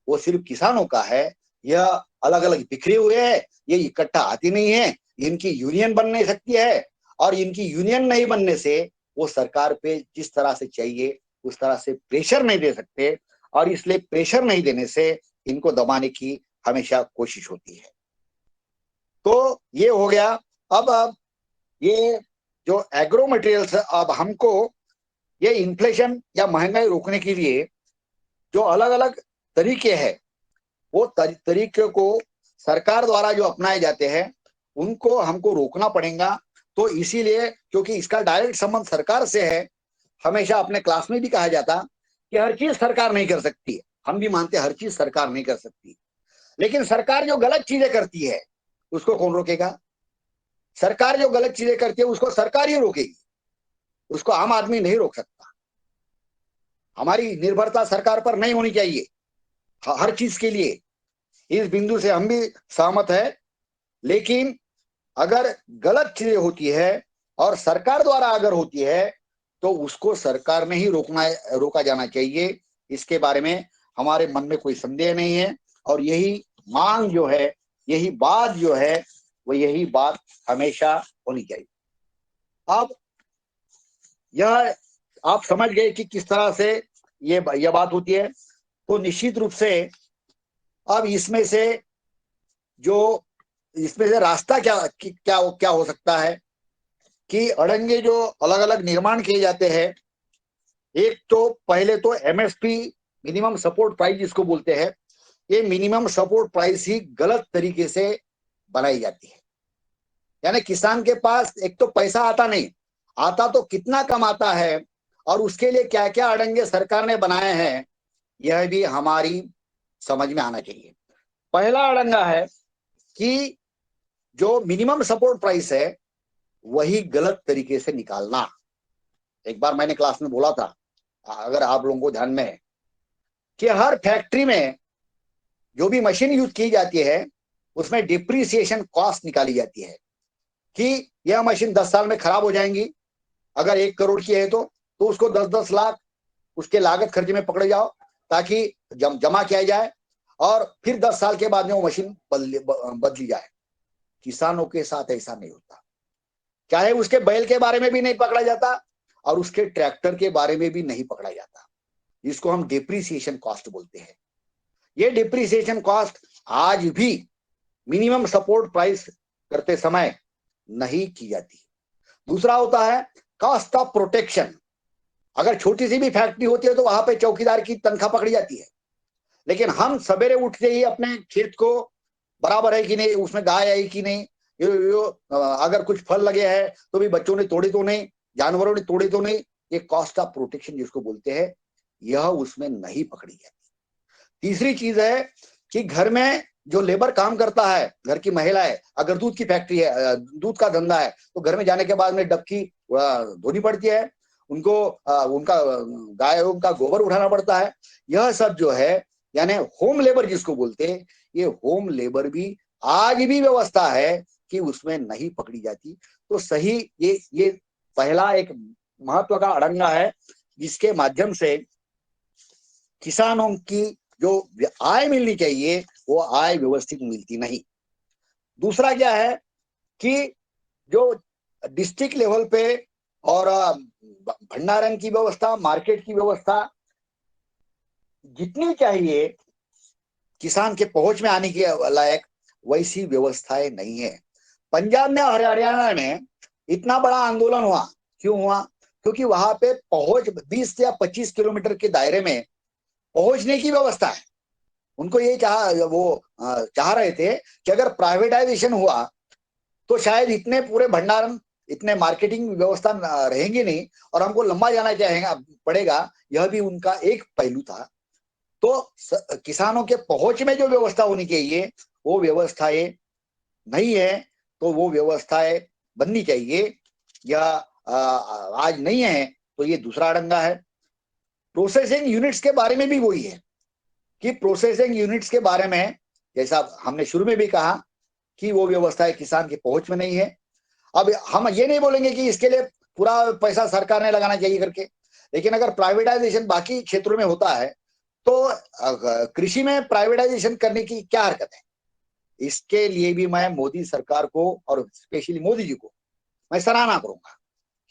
वो सिर्फ किसानों का है। यह अलग अलग बिखरे हुए है, ये इकट्ठा आती नहीं है, इनकी यूनियन बन नहीं सकती है, और इनकी यूनियन नहीं बनने से वो सरकार पे जिस तरह से चाहिए उस तरह से प्रेशर नहीं दे सकते, और इसलिए प्रेशर नहीं देने से इनको दबाने की हमेशा कोशिश होती है। तो ये हो गया। अब ये जो एग्रो मटेरियल्स, अब हमको ये इन्फ्लेशन या महंगाई रोकने के लिए जो अलग अलग तरीके हैं, वो तरीके को सरकार द्वारा जो अपनाए जाते हैं उनको हमको रोकना पड़ेगा। तो इसीलिए, क्योंकि इसका डायरेक्ट संबंध सरकार से है, हमेशा अपने क्लास में भी कहा जाता कि हर चीज सरकार नहीं कर सकती है। हम भी मानते हर चीज सरकार नहीं कर सकती, लेकिन सरकार जो गलत चीजें करती है उसको कौन रोकेगा? सरकार जो गलत चीजें करती है उसको सरकार ही रोकेगी, उसको आम आदमी नहीं रोक सकता। हमारी निर्भरता सरकार पर नहीं होनी चाहिए हर चीज के लिए, इस बिंदु से हम भी सहमत है। लेकिन अगर गलत चीजें होती है और सरकार द्वारा अगर होती है तो उसको सरकार ने ही रोका जाना चाहिए। इसके बारे में हमारे मन में कोई संदेह नहीं है, और यही मांग जो है, यही बात जो है, वो यही बात हमेशा होनी चाहिए। अब यह आप समझ गए कि किस तरह से यह बात होती है। तो निश्चित रूप से अब इसमें से रास्ता क्या हो सकता है कि अड़ंगे जो अलग अलग निर्माण किए जाते हैं, एक तो पहले तो एमएसपी, मिनिमम सपोर्ट प्राइस जिसको बोलते हैं, ये मिनिमम सपोर्ट प्राइस ही गलत तरीके से बनाई जाती है। यानी किसान के पास एक तो पैसा आता नहीं, आता तो कितना कम आता है, और उसके लिए क्या क्या अड़ंगे सरकार ने बनाए हैं यह भी हमारी समझ में आना चाहिए। पहला अड़ंगा है कि जो मिनिमम सपोर्ट प्राइस है वही गलत तरीके से निकालना। एक बार मैंने क्लास में बोला था, अगर आप लोगों को ध्यान में है, कि हर फैक्ट्री में जो भी मशीन यूज की जाती है उसमें डिप्रिसिएशन कॉस्ट निकाली जाती है कि यह मशीन 10 साल में खराब हो जाएंगी। अगर 1 करोड़ की है तो उसको 10-10 लाख उसके लागत खर्चे में पकड़े जाओ, ताकि जमा किया जाए और फिर 10 साल के बाद में वो मशीन बदली जाए। किसानों के साथ ऐसा नहीं होता, चाहे उसके बैल के बारे में भी नहीं पकड़ा जाता और उसके ट्रैक्टर के बारे में भी नहीं पकड़ा जाता। इसको हम डिप्रिसिएशन कॉस्ट बोलते हैं। ये डिप्रिसिएशन कॉस्ट आज भी मिनिमम सपोर्ट प्राइस करते समय नहीं की जाती। दूसरा होता है कॉस्ट ऑफ प्रोटेक्शन। अगर छोटी सी भी फैक्ट्री होती है तो वहां पे चौकीदार की तनख्वाह पकड़ी जाती है, लेकिन हम सवेरे उठते ही अपने खेत को बराबर है कि नहीं, उसमें गाय आई कि नहीं, अगर कुछ फल लगे हैं तो भी बच्चों ने तोड़े तो नहीं, जानवरों ने तोड़े तो नहीं, ये कॉस्ट ऑफ प्रोटेक्शन जिसको बोलते हैं, यह उसमें नहीं पकड़ी जाती। तीसरी चीज है कि घर में जो लेबर काम करता है, घर की महिला है, अगर दूध की फैक्ट्री है, दूध का धंधा है, तो घर में जाने के बाद में डबकी धोनी पड़ती है, उनको उनका गाय उनका गोबर उठाना पड़ता है। यह सब जो है यानी होम लेबर जिसको बोलते हैं, ये होम लेबर भी आज भी व्यवस्था है कि उसमें नहीं पकड़ी जाती। तो सही ये पहला एक महत्व का अड़ंगा है जिसके माध्यम से किसानों की जो आय मिलनी चाहिए वो आय व्यवस्थित मिलती नहीं। दूसरा क्या है कि जो डिस्ट्रिक्ट लेवल पे और भंडारण की व्यवस्था, मार्केट की व्यवस्था जितनी चाहिए किसान के पहुंच में आने के लायक, वैसी व्यवस्थाएं नहीं है। पंजाब में और हरियाणा में इतना बड़ा आंदोलन हुआ, क्यों हुआ? क्योंकि वहां पे पहुंच 20 या 25 किलोमीटर के दायरे में पहुंचने की व्यवस्था है। उनको ये चाह रहे थे कि अगर प्राइवेटाइजेशन हुआ तो शायद इतने पूरे भंडारण, इतने मार्केटिंग व्यवस्था रहेंगे नहीं और हमको लंबा जाना पड़ेगा। यह भी उनका एक पहलू था। तो किसानों के पहुंच में जो व्यवस्था होनी चाहिए वो व्यवस्थाएं नहीं है, तो वो व्यवस्थाएं बननी चाहिए, या आज नहीं है, तो ये दूसरा अड़ंगा है। प्रोसेसिंग यूनिट्स के बारे में भी वही है कि प्रोसेसिंग यूनिट्स के बारे में, जैसा हमने शुरू में भी कहा कि वो व्यवस्थाएं किसान की पहुंच में नहीं है। अब हम ये नहीं बोलेंगे कि इसके लिए पूरा पैसा सरकार ने लगाना चाहिए करके, लेकिन अगर प्राइवेटाइजेशन बाकी क्षेत्रों में होता है तो कृषि में प्राइवेटाइजेशन करने की क्या हरकत है? इसके लिए भी मैं मोदी सरकार को और स्पेशली मोदी जी को मैं सराहना करूंगा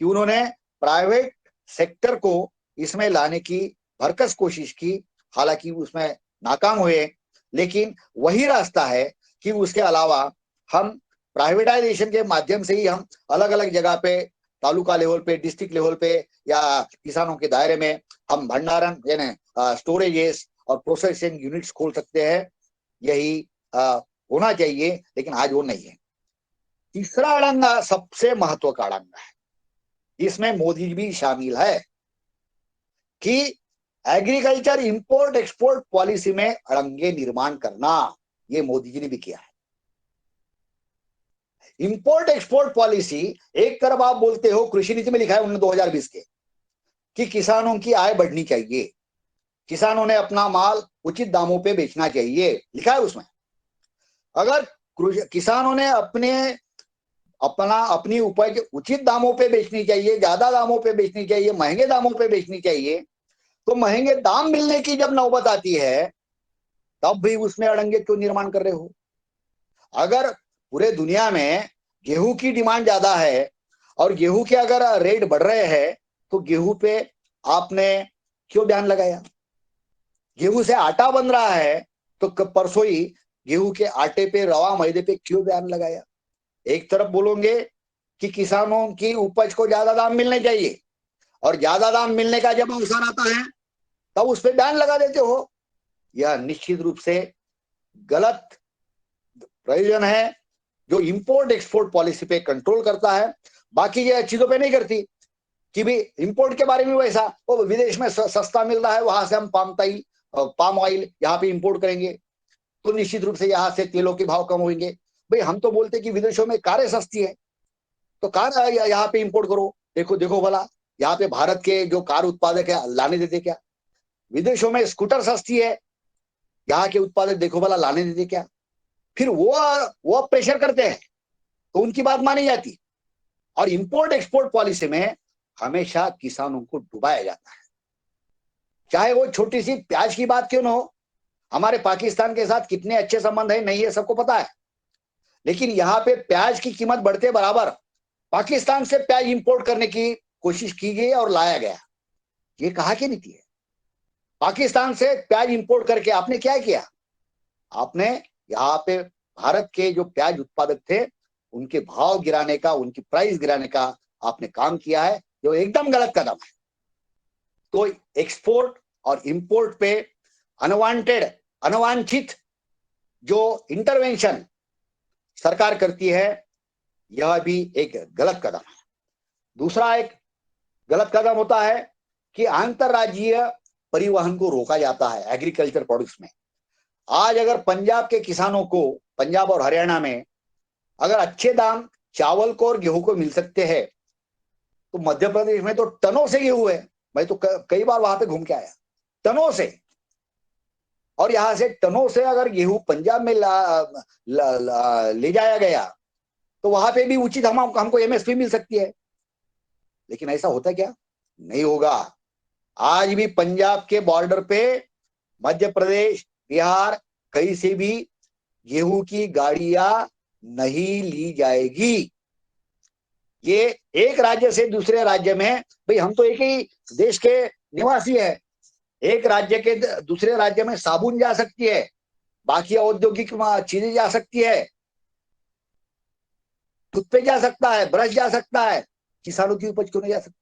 कि उन्होंने प्राइवेट सेक्टर को इसमें लाने की भरकस कोशिश की। हालांकि उसमें नाकाम हुए, लेकिन वही रास्ता है कि उसके अलावा हम प्राइवेटाइजेशन के माध्यम से ही हम अलग अलग जगह पे, तालुका लेवल पे, डिस्ट्रिक्ट लेवल पे या किसानों के दायरे में हम भंडारण यानी स्टोरेजेस और प्रोसेसिंग यूनिट्स खोल सकते हैं। यही होना चाहिए, लेकिन आज वो नहीं है। तीसरा अड़ंगा सबसे महत्व का अड़ंगा है, इसमें मोदी भी शामिल है कि एग्रीकल्चर इंपोर्ट एक्सपोर्ट पॉलिसी में अड़ंगे निर्माण करना। ये मोदी जी ने भी किया है। इंपोर्ट एक्सपोर्ट पॉलिसी, एक तरफ आप बोलते हो, कृषि नीति में लिखा है उन्होंने 2020 के कि किसानों की आय बढ़नी चाहिए, किसानों ने अपना माल उचित दामों पे बेचना चाहिए, लिखा है उसमें। अगर किसानों ने अपनी उपज उचित दामों पे बेचनी चाहिए, ज्यादा दामों पे बेचनी चाहिए, महंगे दामों पे बेचनी चाहिए, तो महंगे दाम मिलने की जब नौबत आती है तब भी उसमें अड़ंगे क्यों निर्माण कर रहे हो? अगर पूरे दुनिया में गेहूं की डिमांड ज्यादा है और गेहूं के अगर रेट बढ़ रहे हैं तो गेहूं पे आपने क्यों बैन लगाया? गेहूं से आटा बन रहा है तो परसों ही गेहूं के आटे पे, रवा मैदे पे क्यों बैन लगाया? एक तरफ बोलोगे कि किसानों की उपज को ज्यादा दाम मिलने चाहिए और ज्यादा दाम मिलने का जब अवसर आता है तब उस पर बैन लगा देते हो। यह निश्चित रूप से गलत प्रयोजन है जो इंपोर्ट एक्सपोर्ट पॉलिसी पे कंट्रोल करता है, बाकी ये चीजों पे नहीं करती। कि भी इंपोर्ट के बारे में वैसा, वो विदेश में सस्ता मिल रहा है, वहां से हम पाम ऑयल यहाँ पे इंपोर्ट करेंगे तो निश्चित रूप से यहाँ से तेलों के भाव कम होंगे। भाई हम तो बोलते कि विदेशों में कारें सस्ती है तो कार यहाँ पे इंपोर्ट करो। देखो देखो भला, यहाँ पे भारत के जो कार उत्पादक है लाने देते क्या? विदेशों में स्कूटर सस्ती है, यहाँ के उत्पादक देखो भला लाने देते क्या? फिर वो प्रेशर करते हैं तो उनकी बात मानी जाती। और इंपोर्ट एक्सपोर्ट पॉलिसी में हमेशा किसानों को डुबाया जाता है, चाहे वो छोटी सी प्याज की बात क्यों ना हो। हमारे पाकिस्तान के साथ कितने अच्छे संबंध है नहीं है सबको पता है, लेकिन यहाँ पे प्याज की कीमत बढ़ते बराबर पाकिस्तान से प्याज इंपोर्ट करने की कोशिश की गई और लाया गया। ये कहा की नीति है? पाकिस्तान से प्याज इंपोर्ट करके आपने क्या किया? आपने यहाँ पे भारत के जो प्याज उत्पादक थे उनके भाव गिराने का, उनकी प्राइस गिराने का आपने काम किया है, जो एकदम गलत कदम है। तो एक्सपोर्ट और इंपोर्ट पे अनवांटेड, अनवांछित जो इंटरवेंशन सरकार करती है, यह भी एक गलत कदम है। दूसरा एक गलत कदम होता है कि अंतरराज्यीय परिवहन को रोका जाता है एग्रीकल्चर प्रोडक्ट्स में। आज अगर पंजाब के किसानों को, पंजाब और हरियाणा में अगर अच्छे दाम चावल को और गेहूं को मिल सकते हैं, तो मध्य प्रदेश में तो टनों से गेहूं है। मैं तो कई बार वहां पे घूम के आया, टनों से। और यहां से टनों से अगर गेहूं पंजाब में ले जाया गया तो वहां पे भी उचित हमको एमएसपी मिल सकती है। लेकिन ऐसा होता क्या? नहीं होगा। आज भी पंजाब के बॉर्डर पे मध्य प्रदेश, बिहार, कहीं से भी गेहूं की गाड़ियां नहीं ली जाएगी। ये एक राज्य से दूसरे राज्य में, भाई हम तो एक ही देश के निवासी है, एक राज्य के दूसरे राज्य में साबुन जा सकती है, बाकी औद्योगिक चीजें जा सकती है, टूथपेस्ट जा सकता है, ब्रश जा सकता है, किसानों की उपज क्यों नहीं जा सकती?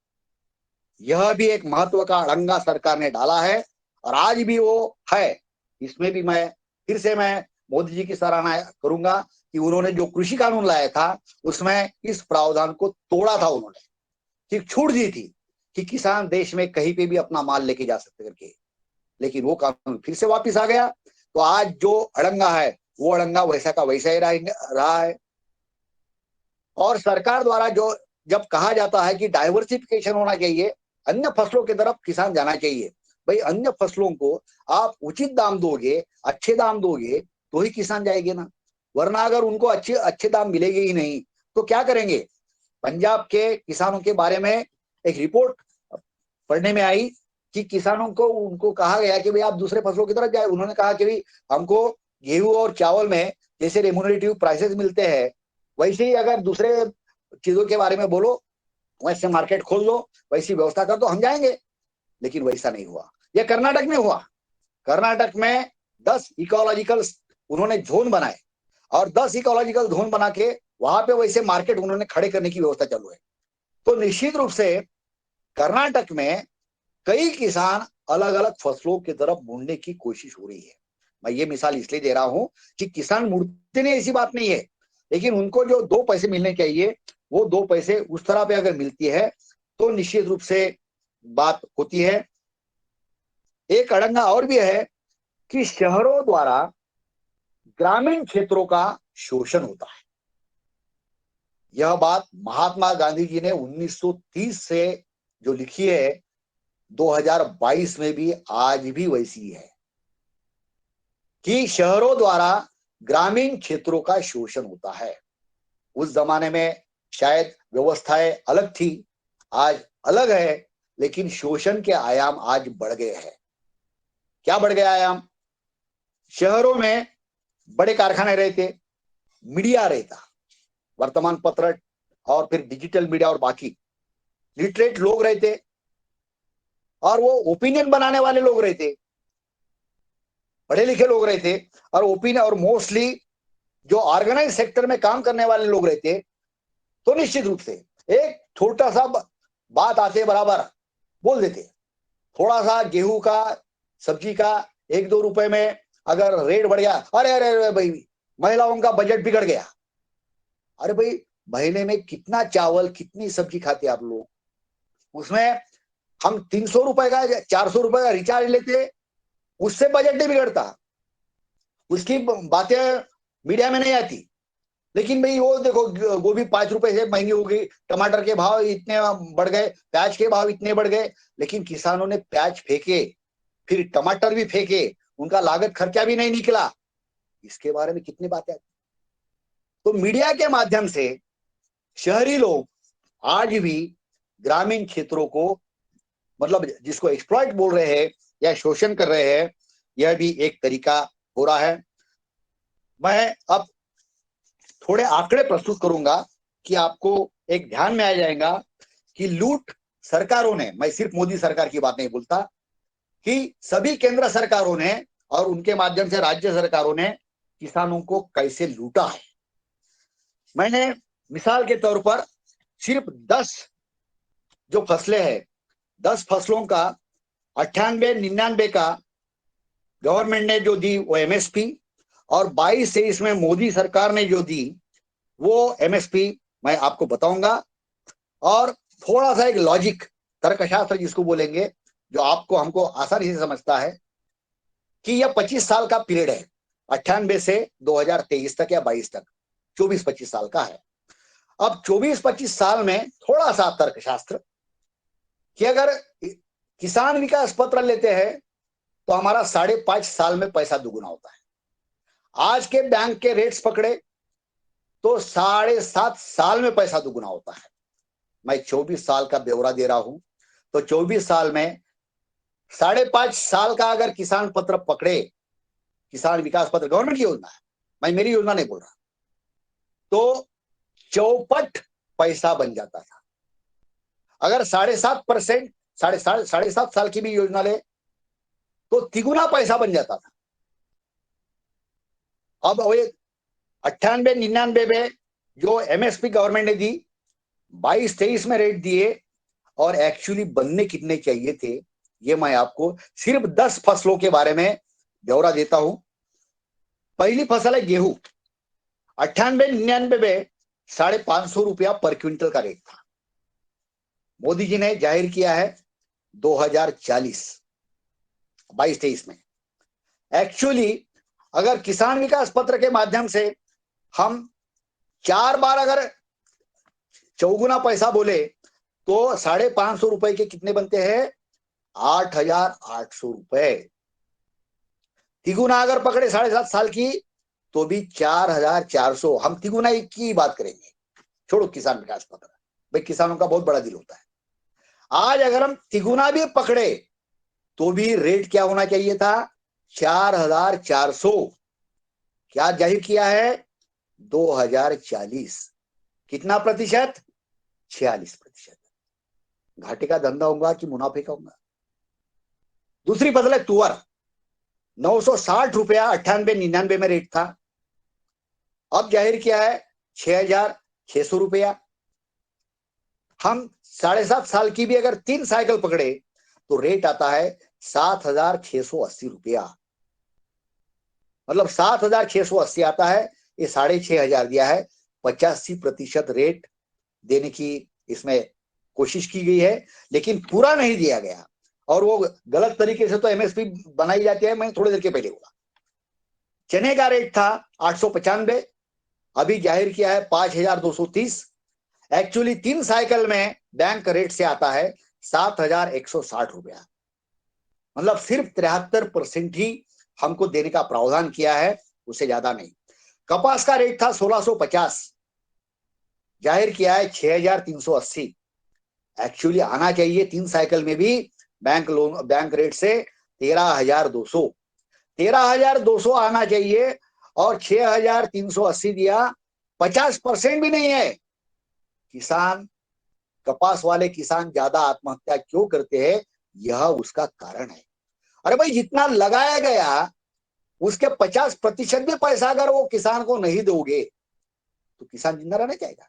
यह भी एक महत्व का अड़ंगा सरकार ने डाला है और आज भी वो है। इसमें भी मैं मोदी जी की सराहना करूंगा कि उन्होंने जो कृषि कानून लाया था उसमें इस प्रावधान को तोड़ा था। उन्होंने ठीक छूट दी थी कि किसान देश में कहीं पे भी अपना माल लेके जा सकते करके, लेकिन वो कानून फिर से वापस आ गया। तो आज जो अड़ंगा है वो अड़ंगा वैसा का वैसा ही रहा है। और सरकार द्वारा जो जब कहा जाता है कि डाइवर्सिफिकेशन होना चाहिए, अन्य फसलों की तरफ किसान जाना चाहिए, भाई अन्य फसलों को आप उचित दाम दोगे, अच्छे दाम दोगे तो ही किसान जाएंगे ना, वरना अगर उनको अच्छे अच्छे दाम मिलेंगे ही नहीं तो क्या करेंगे? पंजाब के किसानों के बारे में एक रिपोर्ट पढ़ने में आई कि किसानों को उनको कहा गया कि भाई आप दूसरे फसलों की तरफ जाए। उन्होंने कहा कि भाई हमको गेहूं और चावल में जैसे रेम्यूनरेटिव प्राइसेस मिलते हैं, वैसे ही अगर दूसरे चीजों के बारे में बोलो, वैसे मार्केट खोल दो, वैसी व्यवस्था कर दो, हम जाएंगे। लेकिन वैसा नहीं हुआ। यह कर्नाटक में हुआ। कर्नाटक में 10 इकोलॉजिकल उन्होंने जोन बनाए और 10 इकोलॉजिकल जोन बना के वहां पे वैसे मार्केट उन्होंने खड़े करने की व्यवस्था चालू है। तो निश्चित रूप से कर्नाटक में कई किसान अलग अलग फसलों की तरफ मुड़ने की कोशिश हो रही है। मैं ये मिसाल इसलिए दे रहा हूं कि किसान मुड़ते नहीं, ऐसी बात नहीं है, लेकिन उनको जो 2 पैसे मिलने चाहिए वो 2 पैसे उस तरह पे अगर मिलती है तो निश्चित रूप से बात होती है। एक अड़ंगा और भी है कि शहरों द्वारा ग्रामीण क्षेत्रों का शोषण होता है। यह बात महात्मा गांधी जी ने 1930 से जो लिखी है 2022 में भी आज भी वैसी है कि शहरों द्वारा ग्रामीण क्षेत्रों का शोषण होता है। उस जमाने में शायद व्यवस्थाएं अलग थी, आज अलग है, लेकिन शोषण के आयाम आज बढ़ गए हैं। क्या बढ़ गया आयाम? शहरों में बड़े कारखाने रहते, मीडिया रहता, वर्तमान पत्र और फिर डिजिटल मीडिया और बाकी लिटरेट लोग रहते और वो ओपिनियन बनाने वाले लोग रहते, पढ़े लिखे लोग रहते और ओपिनियन और मोस्टली जो ऑर्गेनाइज सेक्टर में काम करने वाले लोग रहते। तो निश्चित रूप से एक छोटा सा बात आते बराबर बोल देते। थोड़ा सा गेहूं का, सब्जी का 1-2 रुपए में अगर रेट बढ़ गया, अरे अरे अरे भाई महिलाओं का बजट बिगड़ गया। अरे भाई महीने में कितना चावल कितनी सब्जी खाते आप लोग? उसमें हम 300 रुपए का 400 रुपए का रिचार्ज लेते, उससे बजट नहीं बिगड़ता। उसकी बातें मीडिया में नहीं आती। लेकिन भाई वो देखो गोभी 5 रुपए से महंगी हो गई, टमाटर के भाव इतने बढ़ गए, प्याज के भाव इतने बढ़ गए, लेकिन किसानों ने प्याज फेंके, फिर टमाटर भी फेंके, उनका लागत खर्चा भी नहीं निकला। इसके बारे में कितनी बातें आती। तो मीडिया के माध्यम से शहरी लोग आज भी ग्रामीण क्षेत्रों को, मतलब जिसको एक्सप्लॉइट बोल रहे हैं या शोषण कर रहे हैं, यह भी एक तरीका हो रहा है। मैं अब थोड़े आंकड़े प्रस्तुत करूंगा कि आपको एक ध्यान में आ जाएगा कि लूट सरकारों ने, मैं सिर्फ मोदी सरकार की बात नहीं बोलता, कि सभी केंद्र सरकारों ने और उनके माध्यम से राज्य सरकारों ने किसानों को कैसे लूटा है। मैंने मिसाल के तौर पर सिर्फ 10 जो फसलें हैं, 10 फसलों का 98-99 का गवर्नमेंट ने जो दी वो एमएसपी, और 22-23 में मोदी सरकार ने जो दी वो एमएसपी मैं आपको बताऊंगा। और थोड़ा सा एक लॉजिक तर्कशास्त्र जिसको बोलेंगे, जो आपको हमको आसानी से समझता है कि यह 25 साल का पीरियड है, 98 से 2023 तक या 22 तक, 24-25 साल का है। अब 24-25 साल में थोड़ा सा तर्कशास्त्र कि अगर किसान विकास पत्र लेते हैं तो हमारा 5.5 साल में पैसा दुगुना होता है। आज के बैंक के रेट्स पकड़े तो 7.5 साल में पैसा दुगुना होता है। मैं 24 साल का ब्यौरा दे रहा हूं, तो 24 साल में 5.5 साल का अगर किसान पत्र पकड़े, किसान विकास पत्र गवर्नमेंट की योजना है, मैं मेरी योजना नहीं बोल रहा, तो चौपट पैसा बन जाता था। अगर 7.5% 7.5 साल की भी योजना ले तो तिगुना पैसा बन जाता था। अब वो 98-99 में जो एमएसपी गवर्नमेंट ने दी, 22-23 में रेट दिए, और एक्चुअली बनने कितने चाहिए थे ये मैं आपको सिर्फ 10 फसलों के बारे में ब्यौरा देता हूं। पहली फसल है गेहूं। 98-99 में 550 रुपया पर क्विंटल का रेट था। मोदी जी ने जाहिर किया है 2040 22-23 में। एक्चुअली अगर किसान विकास पत्र के माध्यम से हम 4 बार अगर चौगुना पैसा बोले तो 550 रुपए के कितने बनते हैं? 8,800 रुपए। तिगुना अगर पकड़े 7.5 साल की तो भी 4,400। हम तिगुना की बात करेंगे, छोड़ो किसान विकास पत्र, भाई किसानों का बहुत बड़ा दिल होता है। आज अगर हम तिगुना भी पकड़े तो भी रेट क्या होना चाहिए था? 4,400। क्या जाहिर किया है? 2040। कितना प्रतिशत? 46%। घाटे का धंधा होगा कि मुनाफे का होगा? दूसरी फसल है तुअर। 960 रुपया 98-99 में रेट था, अब जाहिर किया है 6,600 रुपया। हम 7.5 साल की भी अगर 3 साइकिल पकड़े तो रेट आता है 7,680 रुपया। मतलब 7,680 आता है, ये 6,500 दिया है। 85% रेट देने की इसमें कोशिश की गई है, लेकिन पूरा नहीं दिया गया, और वो गलत तरीके से तो एमएसपी बनाई जाती है। मैंने थोड़ी देर के पहले बोला चने का रेट था 895, अभी जाहिर किया है 5,230। एक्चुअली 3 साइकिल में बैंक रेट से आता है 7,160 रुपया। मतलब सिर्फ 73% ही हमको देने का प्रावधान किया है, उससे ज्यादा नहीं। कपास का रेट था 1,650, जाहिर किया है 6,380। एक्चुअली आना चाहिए 3 साइकिल में भी बैंक रेट से 13,200। 13,200 आना चाहिए, और 6,380 दिया। 50% भी नहीं है। किसान, कपास वाले किसान ज्यादा आत्महत्या क्यों करते हैं? यह उसका कारण है। अरे भाई, जितना लगाया गया उसके 50% भी पैसा अगर वो किसान को नहीं दोगे तो किसान जिंदा रहना चाहेगा?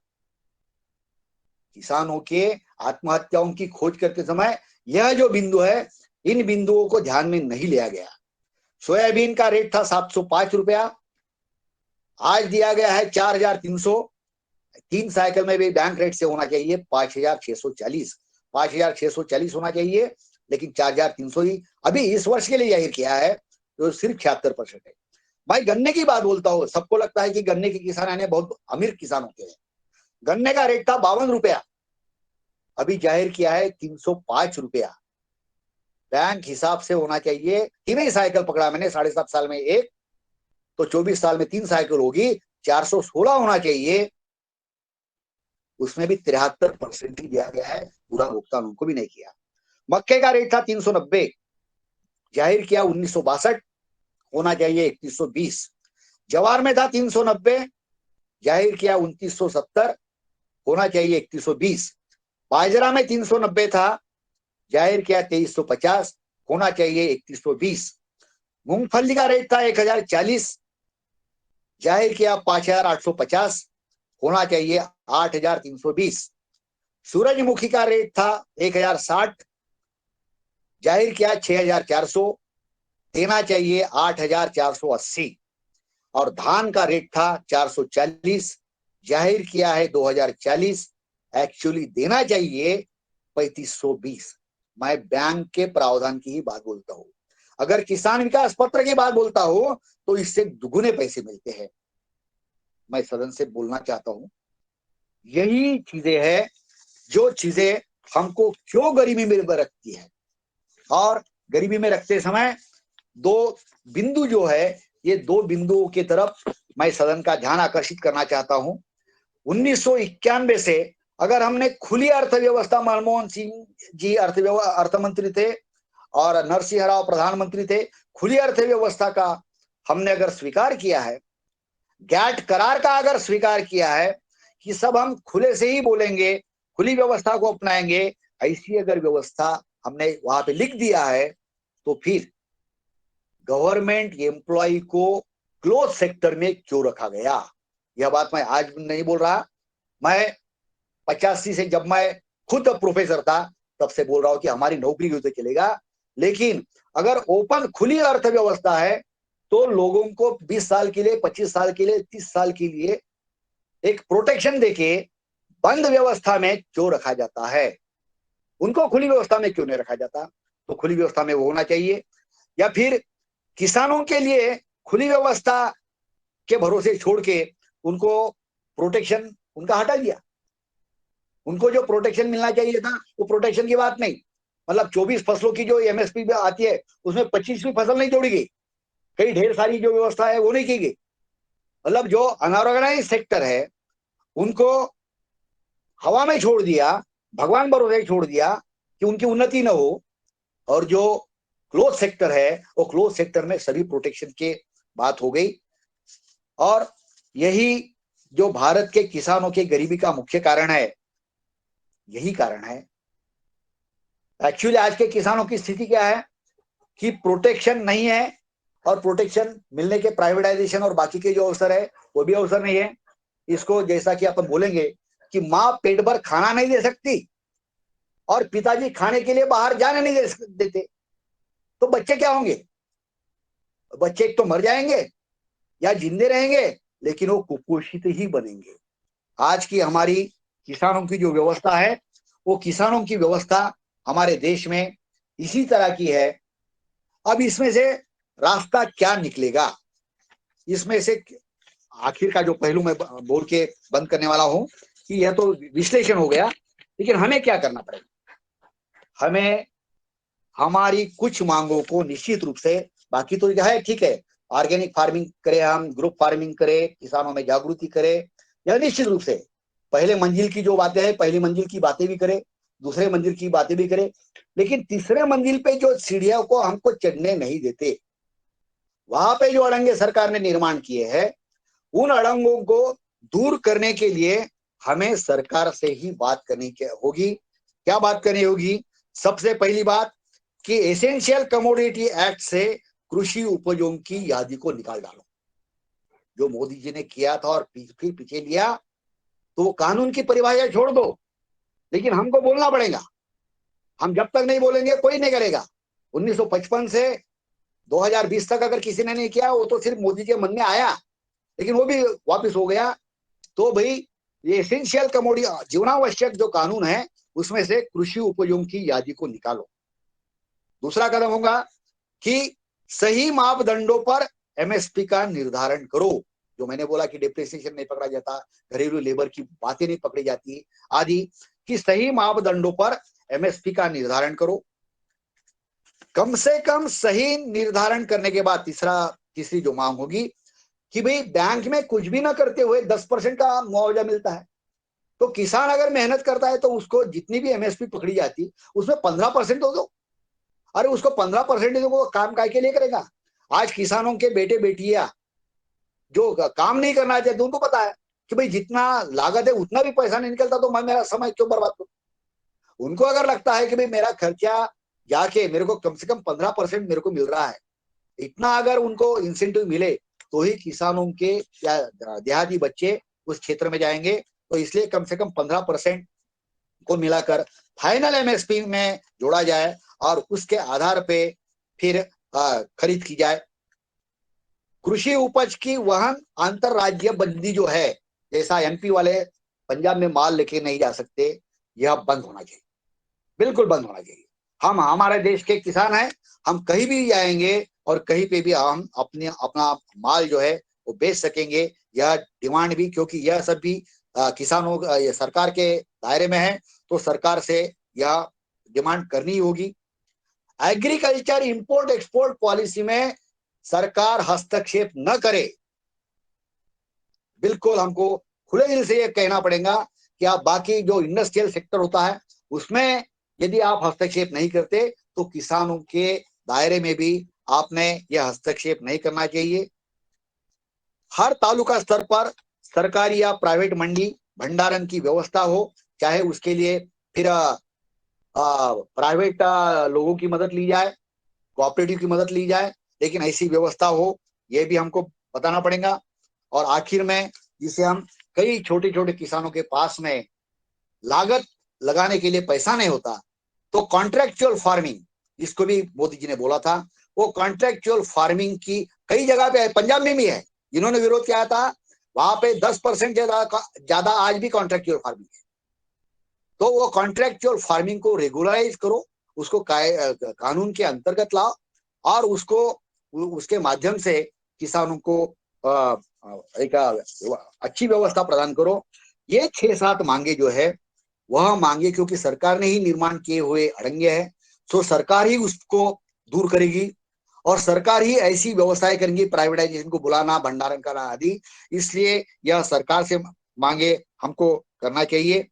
किसानों के आत्महत्याओं की खोज करते समय यह जो बिंदु है, इन बिंदुओं को ध्यान में नहीं लिया गया। सोयाबीन का रेट था 705 रुपया, आज दिया गया है 4,300। 3 साइकिल में भी बैंक रेट से होना चाहिए 5,640। 5,640 होना चाहिए, लेकिन 4,300 ही अभी इस वर्ष के लिए जाहिर किया है, तो सिर्फ 76% है। भाई गन्ने की बात बोलता हूं, सबको लगता है कि गन्ने के किसान यानी बहुत अमीर किसान होते हैं। गन्ने का रेट था 52 रुपया, अभी जाहिर किया है 305 रुपया। बैंक हिसाब से होना चाहिए, 3 ही साइकिल पकड़ा मैंने, 7.5 साल में एक, तो 24 साल में 3 साइकिल होगी, 416 होना चाहिए। उसमें भी 73% ही दिया गया है, पूरा भुगतान उनको भी नहीं किया। मक्के का रेट था 390, जाहिर किया 1962, होना चाहिए 3120। जवार में था 390, जाहिर किया 2970, होना चाहिए 3120। बाजरा में 390 था, जाहिर किया 2350, होना चाहिए 3120। मूंगफली का रेट था 1,040, जाहिर किया 5,850, होना चाहिए 8,320। सूरजमुखी का रेट था 1,060, जाहिर किया 6,400, देना चाहिए 8,480। और धान का रेट था 440, जाहिर किया है 2,040, एक्चुअली देना चाहिए 3520। मैं बैंक के प्रावधान की ही बात बोलता हूँ। अगर किसान विकास पत्र की बात बोलता हूँ तो इससे दुगुने पैसे मिलते हैं। मैं सदन से बोलना चाहता हूँ, यही चीजें है जो चीजें हमको क्यों गरीबी में रखती है। और गरीबी में रखते समय दो बिंदु जो है, ये दो बिंदुओं की तरफ मैं सदन का ध्यान आकर्षित करना चाहता हूं। 1991 से अगर हमने खुली अर्थव्यवस्था, मनमोहन सिंह जी अर्थ मंत्री थे और नरसिंह राव प्रधानमंत्री थे, खुली अर्थव्यवस्था का हमने अगर स्वीकार किया है, गैट करार का अगर स्वीकार किया है कि सब हम खुले से ही बोलेंगे, खुली व्यवस्था को अपनाएंगे, ऐसी अगर व्यवस्था हमने वहां पे लिख दिया है, तो फिर गवर्नमेंट एम्प्लॉय को क्लोज सेक्टर में क्यों रखा गया। यह बात मैं आज नहीं बोल रहा, मैं 85 से जब मैं खुद प्रोफेसर था तब से बोल रहा हूं कि हमारी नौकरी तो चलेगा, लेकिन अगर ओपन खुली अर्थव्यवस्था है तो लोगों को 20 साल के लिए, 25 साल के लिए, 30 साल के लिए एक प्रोटेक्शन देके बंद व्यवस्था में क्यों रखा जाता है। उनको खुली व्यवस्था में क्यों नहीं रखा जाता। तो खुली व्यवस्था में वो होना चाहिए। या फिर किसानों के लिए खुली व्यवस्था के भरोसे छोड़ के उनको प्रोटेक्शन उनका हटा दिया। उनको जो प्रोटेक्शन मिलना चाहिए था वो प्रोटेक्शन की बात नहीं, मतलब 24 फसलों की जो एमएसपी आती है उसमें 25वीं फसल नहीं जोड़ी गई, कई ढेर सारी जो व्यवस्था है वो नहीं की गई। मतलब जो अनऑर्गेनाइज सेक्टर है उनको हवा में छोड़ दिया, भगवान भरोसे छोड़ दिया कि उनकी उन्नति न हो। और जो क्लोज सेक्टर है वो क्लोज सेक्टर में सभी प्रोटेक्शन के बात हो गई। और यही जो भारत के किसानों के गरीबी का मुख्य कारण है, यही कारण है। एक्चुअली आज के किसानों की स्थिति क्या है कि प्रोटेक्शन नहीं है, और प्रोटेक्शन मिलने के प्राइवेटाइजेशन और बाकी के जो अवसर है वो भी अवसर नहीं है। इसको जैसा कि अपन बोलेंगे कि माँ पेट भर खाना नहीं दे सकती और पिताजी खाने के लिए बाहर जाने नहीं देते, तो बच्चे क्या होंगे। बच्चे एक तो मर जाएंगे या जिंदे रहेंगे, लेकिन वो कुपोषित ही बनेंगे। आज की हमारी किसानों की जो व्यवस्था है वो किसानों की व्यवस्था हमारे देश में इसी तरह की है। अब इसमें से रास्ता क्या निकलेगा, इसमें से आखिर का जो पहलू मैं बोल के बंद करने वाला हूं कि यह तो विश्लेषण हो गया, लेकिन हमें क्या करना पड़ेगा। हमें हमारी कुछ मांगों को निश्चित रूप से, बाकी तो है ठीक है, ऑर्गेनिक फार्मिंग करें, हम ग्रुप फार्मिंग करें, किसानों में जागृति करें, यह निश्चित रूप से पहले मंजिल की जो बातें हैं, पहली मंजिल की बातें भी करें, दूसरे मंजिल की बातें भी करें, लेकिन तीसरे मंजिल पे जो सीढ़ियों को हमको चढ़ने नहीं देते, वहां पे जो अड़ंगे सरकार ने निर्माण किए हैं, उन अड़ंगों को दूर करने के लिए हमें सरकार से ही बात करनी होगी। क्या बात करनी होगी। सबसे पहली बात कि एसेंशियल कमोडिटी एक्ट से कृषि उपजों की यादी को निकाल डालो। जो मोदी जी ने किया था और फिर पीछे लिया, तो वो कानून की परिभाषा छोड़ दो, लेकिन हमको बोलना पड़ेगा। हम जब तक नहीं बोलेंगे कोई नहीं करेगा। 1955 से 2020 तक अगर किसी ने नहीं किया, वो तो सिर्फ मोदी के मन में आया, लेकिन वो भी वापस हो गया। तो भाई ये एसेंशियल कमोडिटी, जीवनावश्यक जो कानून है उसमें से कृषि उपजों की यादी को निकालो। दूसरा कदम होगा कि सही मापदंडों पर एमएसपी का निर्धारण करो। जो मैंने बोला कि डिप्रिसिएशन नहीं पकड़ा जाता, घरेलू लेबर की बातें नहीं पकड़ी जाती आदि, कि सही मापदंडों पर एमएसपी का निर्धारण करो। कम से कम सही निर्धारण करने के बाद तीसरी जो मांग होगी कि भाई बैंक में कुछ भी ना करते हुए 10% का मुआवजा मिलता है, तो किसान अगर मेहनत करता है तो उसको जितनी भी एमएसपी पकड़ी जाती उसमें 15% दो। अरे उसको 15% वो काम काय के लिए करेगा। आज किसानों के बेटे बेटियां जो काम नहीं करना चाहते, उनको पता है कि भाई जितना लागत है उतना भी पैसा नहीं निकलता, तो मैं मेरा समय क्यों बर्बाद करूं। उनको अगर लगता है कि भाई मेरा खर्चा जाके मेरे को कम से कम 15% मेरे को मिल रहा है, इतना अगर उनको इंसेंटिव मिले तो ही किसानों के या देहाती बच्चे उस क्षेत्र में जाएंगे। तो इसलिए कम से कम 15% को मिलाकर फाइनल एमएसपी में जोड़ा जाए और उसके आधार पे फिर खरीद की जाए। कृषि उपज की वहन अंतरराज्य बंदी जो है, जैसा एमपी वाले पंजाब में माल लेके नहीं जा सकते, यह बंद होना चाहिए। बिल्कुल बंद होना चाहिए। हम हमारे देश के किसान हैं, हम कहीं भी जाएंगे और कहीं पे भी हम अपना माल जो है वो बेच सकेंगे। यह डिमांड भी, क्योंकि यह सब भी किसानों ये सरकार के दायरे में है, तो सरकार से यह डिमांड करनी होगी। एग्रीकल्चर इंपोर्ट एक्सपोर्ट पॉलिसी में सरकार हस्तक्षेप न करे, बिल्कुल हमको खुले दिल से ये कहना पड़ेगा कि आप बाकी जो इंडस्ट्रियल सेक्टर होता है उसमें यदि आप हस्तक्षेप नहीं करते तो किसानों के दायरे में भी आपने यह हस्तक्षेप नहीं करना चाहिए। हर तालुका स्तर पर सरकारी या प्राइवेट मंडी भंडारण की व्यवस्था हो, चाहे उसके लिए फिर प्राइवेट लोगों की मदद ली जाए, कोऑपरेटिव की मदद ली जाए, लेकिन ऐसी व्यवस्था हो यह भी हमको बताना पड़ेगा। और आखिर में जिसे हम कई छोटे छोटे किसानों के पास में लागत लगाने के लिए पैसा नहीं होता, तो कॉन्ट्रेक्चुअल फार्मिंग, जिसको भी मोदी जी ने बोला था, वो कॉन्ट्रेक्चुअल फार्मिंग की कई जगह पे है, पंजाब में भी है। जिन्होंने विरोध किया था वहां पे 10% ज्यादा आज भी कॉन्ट्रेक्चुअल फार्मिंग है। तो वो कॉन्ट्रेक्चुअल फार्मिंग को रेगुलराइज करो, उसको कानून के अंतर्गत लाओ और उसको उसके माध्यम से किसानों को एक अच्छी व्यवस्था प्रदान करो। ये 6-7 मांगे जो है वह मांगे, क्योंकि सरकार ने ही निर्माण किए हुए अड़ंगे हैं, तो सरकार ही उसको दूर करेगी और सरकार ही ऐसी व्यवस्थाएं करेंगी, प्राइवेटाइजेशन को बुलाना, भंडारण करना आदि। इसलिए यह सरकार से मांगे हमको करना चाहिए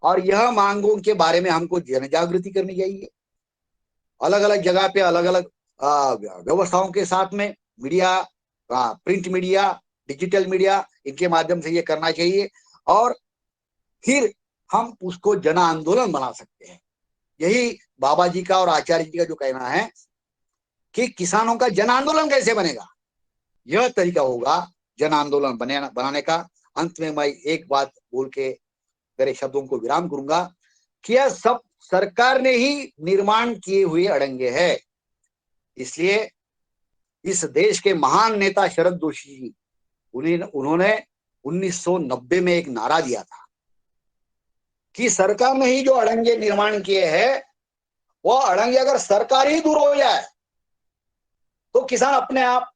और यह मांगों के बारे में हमको जन जागृति करनी चाहिए। अलग अलग जगह पे अलग अलग व्यवस्थाओं के साथ में media, print media, digital media, इनके माध्यम से ये करना चाहिए और फिर हम उसको जन आंदोलन बना सकते हैं। यही बाबा जी का और आचार्य जी का जो कहना है कि किसानों का जन आंदोलन कैसे बनेगा, यह तरीका होगा जन आंदोलन बनाने का। अंत में मैं एक बात बोल के मेरे शब्दों को विराम करूंगा कि यह सब सरकार ने ही निर्माण किए हुए अड़ंगे हैं। इसलिए इस देश के महान नेता शरद जोशी जी, उन्होंने 1990 में एक नारा दिया था कि सरकार ने ही जो अड़ंगे निर्माण किए हैं, वो अड़ंगे अगर सरकार ही दूर हो जाए तो किसान अपने आप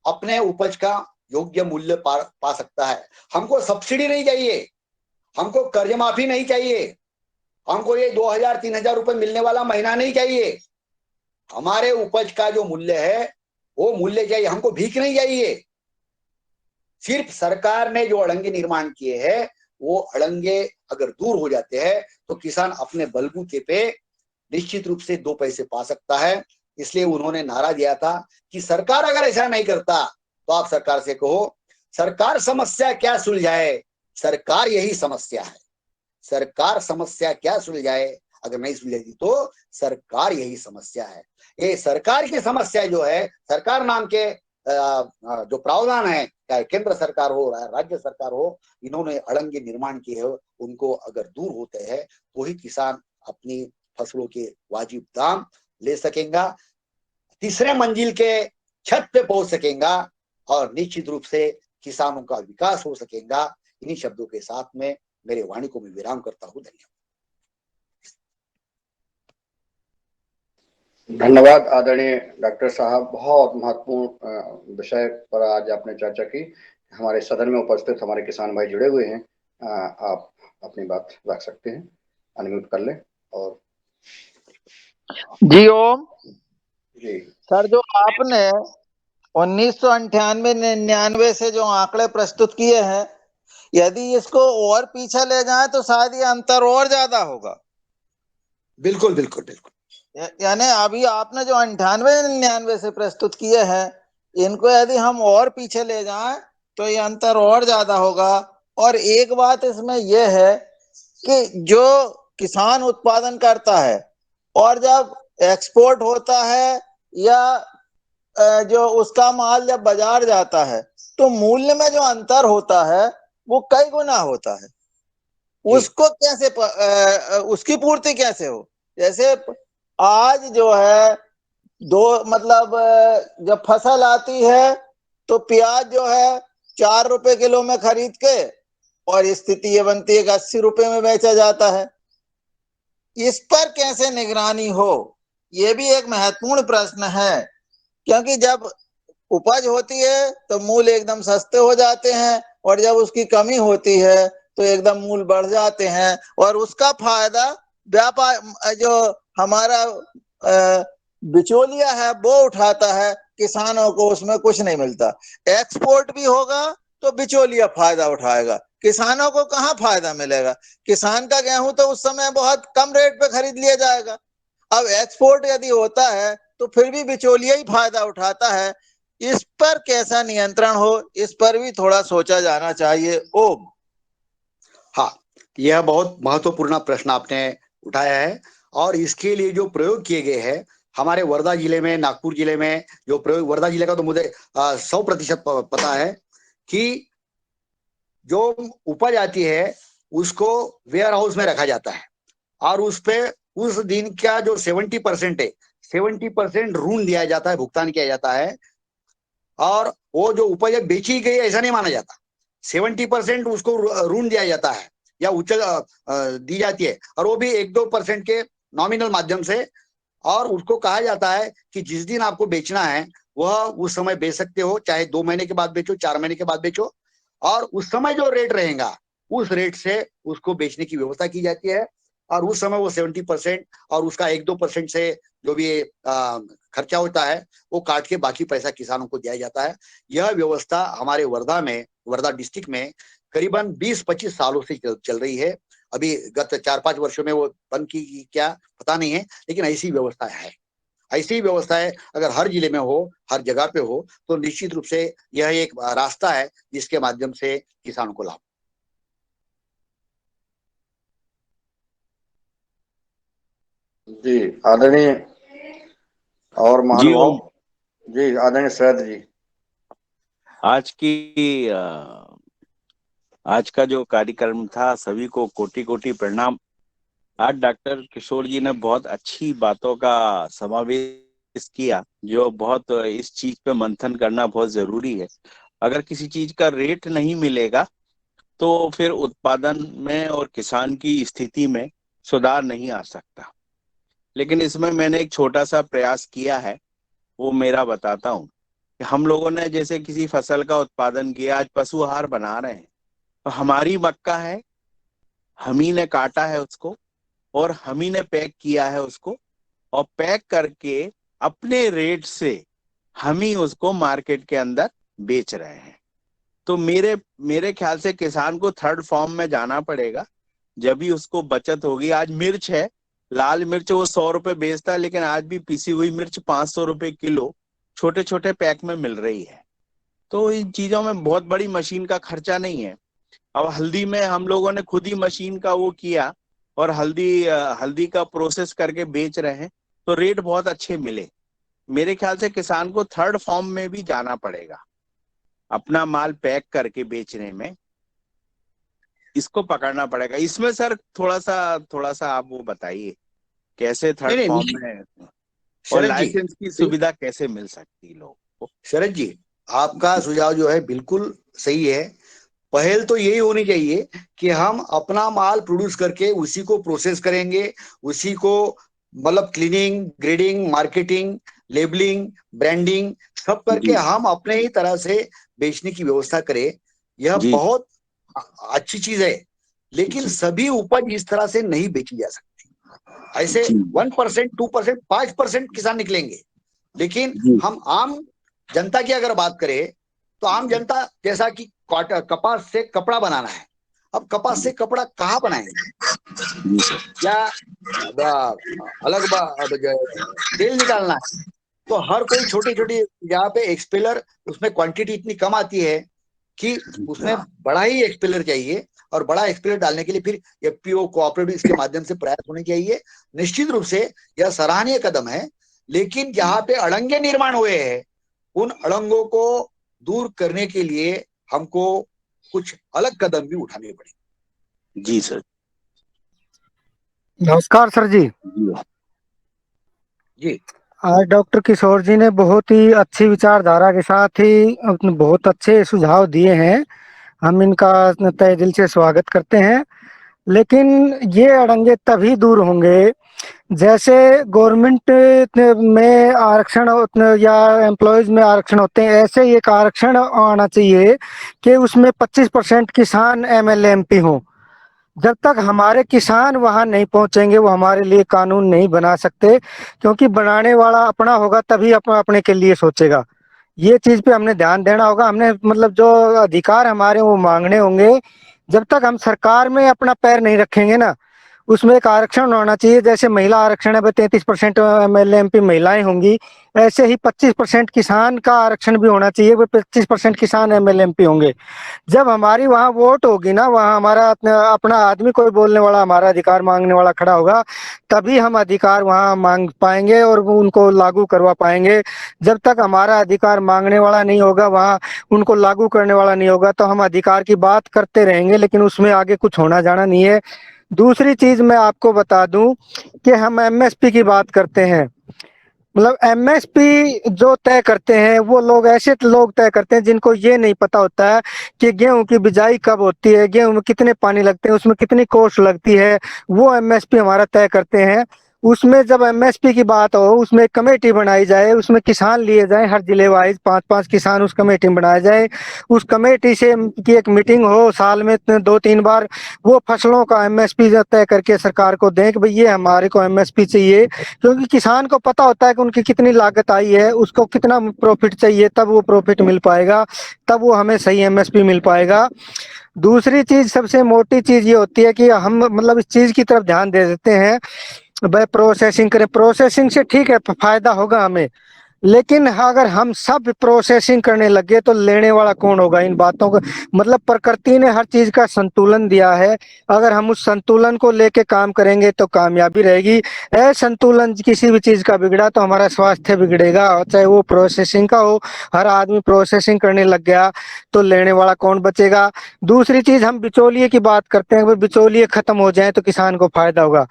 अपने उपज का योग्य मूल्य पा सकता है। हमको सब्सिडी नहीं चाहिए, हमको कर्ज माफी नहीं चाहिए, हमको ये 2000-3000 रुपए मिलने वाला महीना नहीं चाहिए। हमारे उपज का जो मूल्य है वो मूल्य चाहिए, हमको भीख नहीं चाहिए। सिर्फ सरकार ने जो अड़ंगे निर्माण किए हैं वो अड़ंगे अगर दूर हो जाते हैं तो किसान अपने बलबूते पे निश्चित रूप से 2 पैसे पा सकता है। इसलिए उन्होंने नारा दिया था कि सरकार अगर ऐसा नहीं करता तो आप सरकार से कहो, सरकार समस्या क्या सुलझाए, सरकार यही समस्या है। सरकार समस्या क्या सुलझाए, अगर नहीं सुलझेगी तो सरकार यही समस्या है। ये सरकार की समस्या जो है, सरकार नाम के जो प्रावधान है, चाहे केंद्र सरकार हो राज्य सरकार हो, इन्होंने अड़ंगे निर्माण किए हो, उनको अगर दूर होते हैं तो ही किसान अपनी फसलों के वाजिब दाम ले सकेगा, तीसरे मंजिल के छत पे पहुंच सकेगा और निश्चित रूप से किसानों का विकास हो सकेगा। इन्हीं शब्दों के साथ में मेरे वाणी को मैं विराम करता हूं। धन्यवाद। धन्यवाद आदरणीय डॉक्टर साहब, बहुत महत्वपूर्ण विषय पर आज आपने चर्चा की। हमारे सदन में उपस्थित हमारे किसान भाई जुड़े हुए हैं, आप अपनी बात रख सकते हैं, अनम्यूट कर लें। और जी ओम जी सर, जो आपने 1998-99 से जो आंकड़े प्रस्तुत किए हैं, यदि इसको और पीछे ले जाएं तो शायद ये अंतर और ज्यादा होगा। बिल्कुल बिल्कुल बिल्कुल। यानी अभी आपने जो 98-99 से प्रस्तुत किए हैं, इनको यदि हम और पीछे ले जाएं तो ये अंतर और ज्यादा होगा। और एक बात इसमें यह है कि जो किसान उत्पादन करता है और जब एक्सपोर्ट होता है या जो उसका माल जब बाजार जाता है तो मूल्य में जो अंतर होता है वो कई गुना होता है। उसको कैसे उसकी पूर्ति कैसे हो? जैसे आज जो है मतलब जब फसल आती है तो प्याज जो है 4 रुपए किलो में खरीद के, और स्थिति ये बनती है कि 80 रुपए में बेचा जाता है। इस पर कैसे निगरानी हो, ये भी एक महत्वपूर्ण प्रश्न है। क्योंकि जब उपज होती है तो मूल एकदम सस्ते हो जाते हैं, और जब उसकी कमी होती है तो एकदम मूल बढ़ जाते हैं, और उसका फायदा व्यापार जो हमारा बिचौलिया है वो उठाता है, किसानों को उसमें कुछ नहीं मिलता। एक्सपोर्ट भी होगा तो बिचौलिया फायदा उठाएगा, किसानों को कहाँ फायदा मिलेगा। किसान का गेहूं तो उस समय बहुत कम रेट पे खरीद लिया जाएगा। अब एक्सपोर्ट यदि होता है तो फिर भी बिचौलिया ही फायदा उठाता है। इस पर कैसा नियंत्रण हो, इस पर भी थोड़ा सोचा जाना चाहिए। ओम। हाँ, यह बहुत महत्वपूर्ण प्रश्न आपने उठाया है, और इसके लिए जो प्रयोग किए गए हैं हमारे वर्धा जिले में, नागपुर जिले में जो प्रयोग, वर्धा जिले का तो मुझे 100% पता है कि जो उपज आती है उसको वेयर हाउस में रखा जाता है, और उस पे उस दिन का जो 70% है, 70% ऋण दिया जाता है, भुगतान किया जाता है। और वो जो उपज बेची गई ऐसा नहीं माना जाता, 70% उसको ऋण दिया जाता है या उच्च दी जाती है, और वो भी 1-2% के नॉमिनल माध्यम से। और उसको कहा जाता है कि जिस दिन आपको बेचना है वह उस समय बेच सकते हो, चाहे 2 महीने के बाद बेचो, 4 महीने के बाद बेचो, और उस समय जो रेट रहेगा उस रेट से उसको बेचने की व्यवस्था की जाती है। और उस समय वो 70% और उसका 1-2% से जो भी खर्चा होता है वो काट के बाकी पैसा किसानों को दिया जाता है। यह व्यवस्था हमारे वर्धा में, वर्धा डिस्ट्रिक्ट में करीबन 20-25 सालों से चल रही है। अभी गत 4-5 वर्षों में वो बंद की क्या पता नहीं है, लेकिन ऐसी व्यवस्था है। ऐसी व्यवस्था है, अगर हर जिले में हो, हर जगह पे हो, तो निश्चित रूप से यह एक रास्ता है जिसके माध्यम से किसानों को लाभ। जी आदरणीय और जी महानुभाव, ओम, जी आदरणीय सैयद जी, आज का जो कार्यक्रम था सभी को कोटि कोटि प्रणाम। आज डॉक्टर किशोर जी ने बहुत अच्छी बातों का समावेश किया, जो बहुत इस चीज पे मंथन करना बहुत जरूरी है। अगर किसी चीज का रेट नहीं मिलेगा तो फिर उत्पादन में और किसान की स्थिति में सुधार नहीं आ सकता। लेकिन इसमें मैंने एक छोटा सा प्रयास किया है, वो मेरा बताता हूँ। कि हम लोगों ने जैसे किसी फसल का उत्पादन किया, आज पशु आहार बना रहे हैं, तो हमारी मक्का है, हम ही ने काटा है उसको, और हम ही ने पैक किया है उसको, और पैक करके अपने रेट से हम ही उसको मार्केट के अंदर बेच रहे हैं। तो मेरे ख्याल से किसान को थर्ड फॉर्म में जाना पड़ेगा, जब भी उसको बचत होगी। आज मिर्च है, लाल मिर्च वो 100 रुपए बेचता है, लेकिन आज भी पिसी हुई मिर्च 500 रुपए किलो छोटे छोटे पैक में मिल रही है। तो इन चीजों में बहुत बड़ी मशीन का खर्चा नहीं है। अब हल्दी में हम लोगों ने खुद ही मशीन का वो किया, और हल्दी का प्रोसेस करके बेच रहे हैं, तो रेट बहुत अच्छे मिले। मेरे ख्याल से किसान को थर्ड फॉर्म में भी जाना पड़ेगा, अपना माल पैक करके बेचने में इसको पकड़ना पड़ेगा। इसमें सर थोड़ा सा आप वो बताइए, कैसे नहीं थर्ड नहीं, फॉर्म निश्चित में, और शरद जी, लाइसेंस की सुविधा कैसे मिल सकती है लोगों को। शरद जी, आपका सुझाव जो है बिल्कुल सही है। पहल तो यही होनी चाहिए कि हम अपना माल प्रोड्यूस करके उसी को प्रोसेस करेंगे, उसी को मतलब cleaning, grading, marketing, labelling, branding सब करके जी हम अपने ही तरह से बेचने की व्यवस्था करें। यह जी बहुत अच्छी चीज है, लेकिन जी सभी उपज इस तरह से नहीं बेची जा सकती। ऐसे जी 1%, 2%, 5% किसान निकलेंगे, लेकिन जी हम आम जनता की अगर बात करें तो आम जनता, जैसा कि कपास से कपड़ा बनाना है, अब कपास से कपड़ा कहाँ बनाएंगे, जी सर। या अलग तेल निकालना है, तो हर कोई छोटी छोटी यहाँ पे एक्सपेलर, उसमें क्वांटिटी इतनी कम आती है कि उसमें बड़ा ही एक्सपेलर चाहिए, और बड़ा एक्सपेलर डालने के लिए फिर एफपीओ, कोऑपरेटिव इसके माध्यम से प्रयास होने चाहिए। निश्चित रूप से यह सराहनीय कदम है, लेकिन जहाँ पे अड़ंगे निर्माण हुए हैं उन अड़ंगों को दूर करने के लिए हमको कुछ अलग कदम भी उठाने पड़े। जी सर। नमस्कार सर जी। जी जी आज डॉक्टर किशोर जी ने बहुत ही अच्छी विचारधारा के साथ ही अपने बहुत अच्छे सुझाव दिए हैं। हम इनका तहे दिल से स्वागत करते हैं। लेकिन ये अड़ंगे तभी दूर होंगे जैसे गवर्नमेंट में आरक्षण या एम्प्लॉयज में आरक्षण होते हैं, ऐसे ही एक आरक्षण आना चाहिए कि उसमें 25% किसान एमएलए एमपी हों। जब तक हमारे किसान वहां नहीं पहुंचेंगे वो हमारे लिए कानून नहीं बना सकते, क्योंकि बनाने वाला अपना होगा तभी अपना अपने के लिए सोचेगा। ये चीज पे हमने ध्यान देना होगा। हमने मतलब जो अधिकार हमारे वो मांगने होंगे। जब तक हम सरकार में अपना पैर नहीं रखेंगे ना, उसमें एक आरक्षण होना चाहिए। जैसे महिला आरक्षण है, 33% एमएलए एमपी महिलाएं होंगी, ऐसे ही 25% किसान का आरक्षण भी होना चाहिए। वो 25% किसान एमएलए एमपी होंगे। जब हमारी वहाँ वोट होगी ना, वहाँ हमारा अपना आदमी कोई बोलने वाला, हमारा अधिकार मांगने वाला खड़ा होगा, तभी हम अधिकार वहाँ मांग पाएंगे और वो उनको लागू करवा पाएंगे। जब तक हमारा अधिकार मांगने वाला नहीं होगा, वहाँ उनको लागू करने वाला नहीं होगा, तो हम अधिकार की बात करते रहेंगे, लेकिन उसमें आगे कुछ होना जाना नहीं है। दूसरी चीज मैं आपको बता दूं कि हम एमएसपी की बात करते हैं। मतलब एमएसपी जो तय करते हैं वो लोग, ऐसे लोग तय करते हैं जिनको ये नहीं पता होता है कि गेहूं की बिजाई कब होती है, गेहूं में कितने पानी लगते हैं, उसमें कितनी कॉस्ट लगती है। वो एमएसपी हमारा तय करते हैं। उसमें जब एमएसपी की बात हो, उसमें एक कमेटी बनाई जाए, उसमें किसान लिए जाए, हर जिले वाइज 5-5 किसान उस कमेटी में बनाया जाए। उस कमेटी से की एक मीटिंग हो साल में 2-3 बार। वो फसलों का एमएसपी तय करके सरकार को दें कि भाई ये हमारे को एमएसपी चाहिए, क्योंकि किसान को पता होता है कि उनकी कितनी लागत आई है, उसको कितना प्रॉफिट चाहिए, तब वो प्रॉफिट मिल पाएगा, तब वो हमें सही एमएसपी मिल पाएगा। दूसरी चीज, सबसे मोटी चीज ये होती है कि हम मतलब इस चीज की तरफ ध्यान दे देते हैं, भाई प्रोसेसिंग करें। प्रोसेसिंग से ठीक है, फायदा होगा हमें, लेकिन अगर हम सब प्रोसेसिंग करने लगे तो लेने वाला कौन होगा इन बातों को। मतलब प्रकृति ने हर चीज का संतुलन दिया है, अगर हम उस संतुलन को लेके काम करेंगे तो कामयाबी रहेगी। असंतुलन किसी भी चीज का बिगड़ा तो हमारा स्वास्थ्य बिगड़ेगा, चाहे वो प्रोसेसिंग का हो। हर आदमी प्रोसेसिंग करने लग गया तो लेने वाला कौन बचेगा। दूसरी चीज, हम बिचौलिए की बात करते हैं, बिचौलिए खत्म हो जाए तो किसान को फायदा होगा।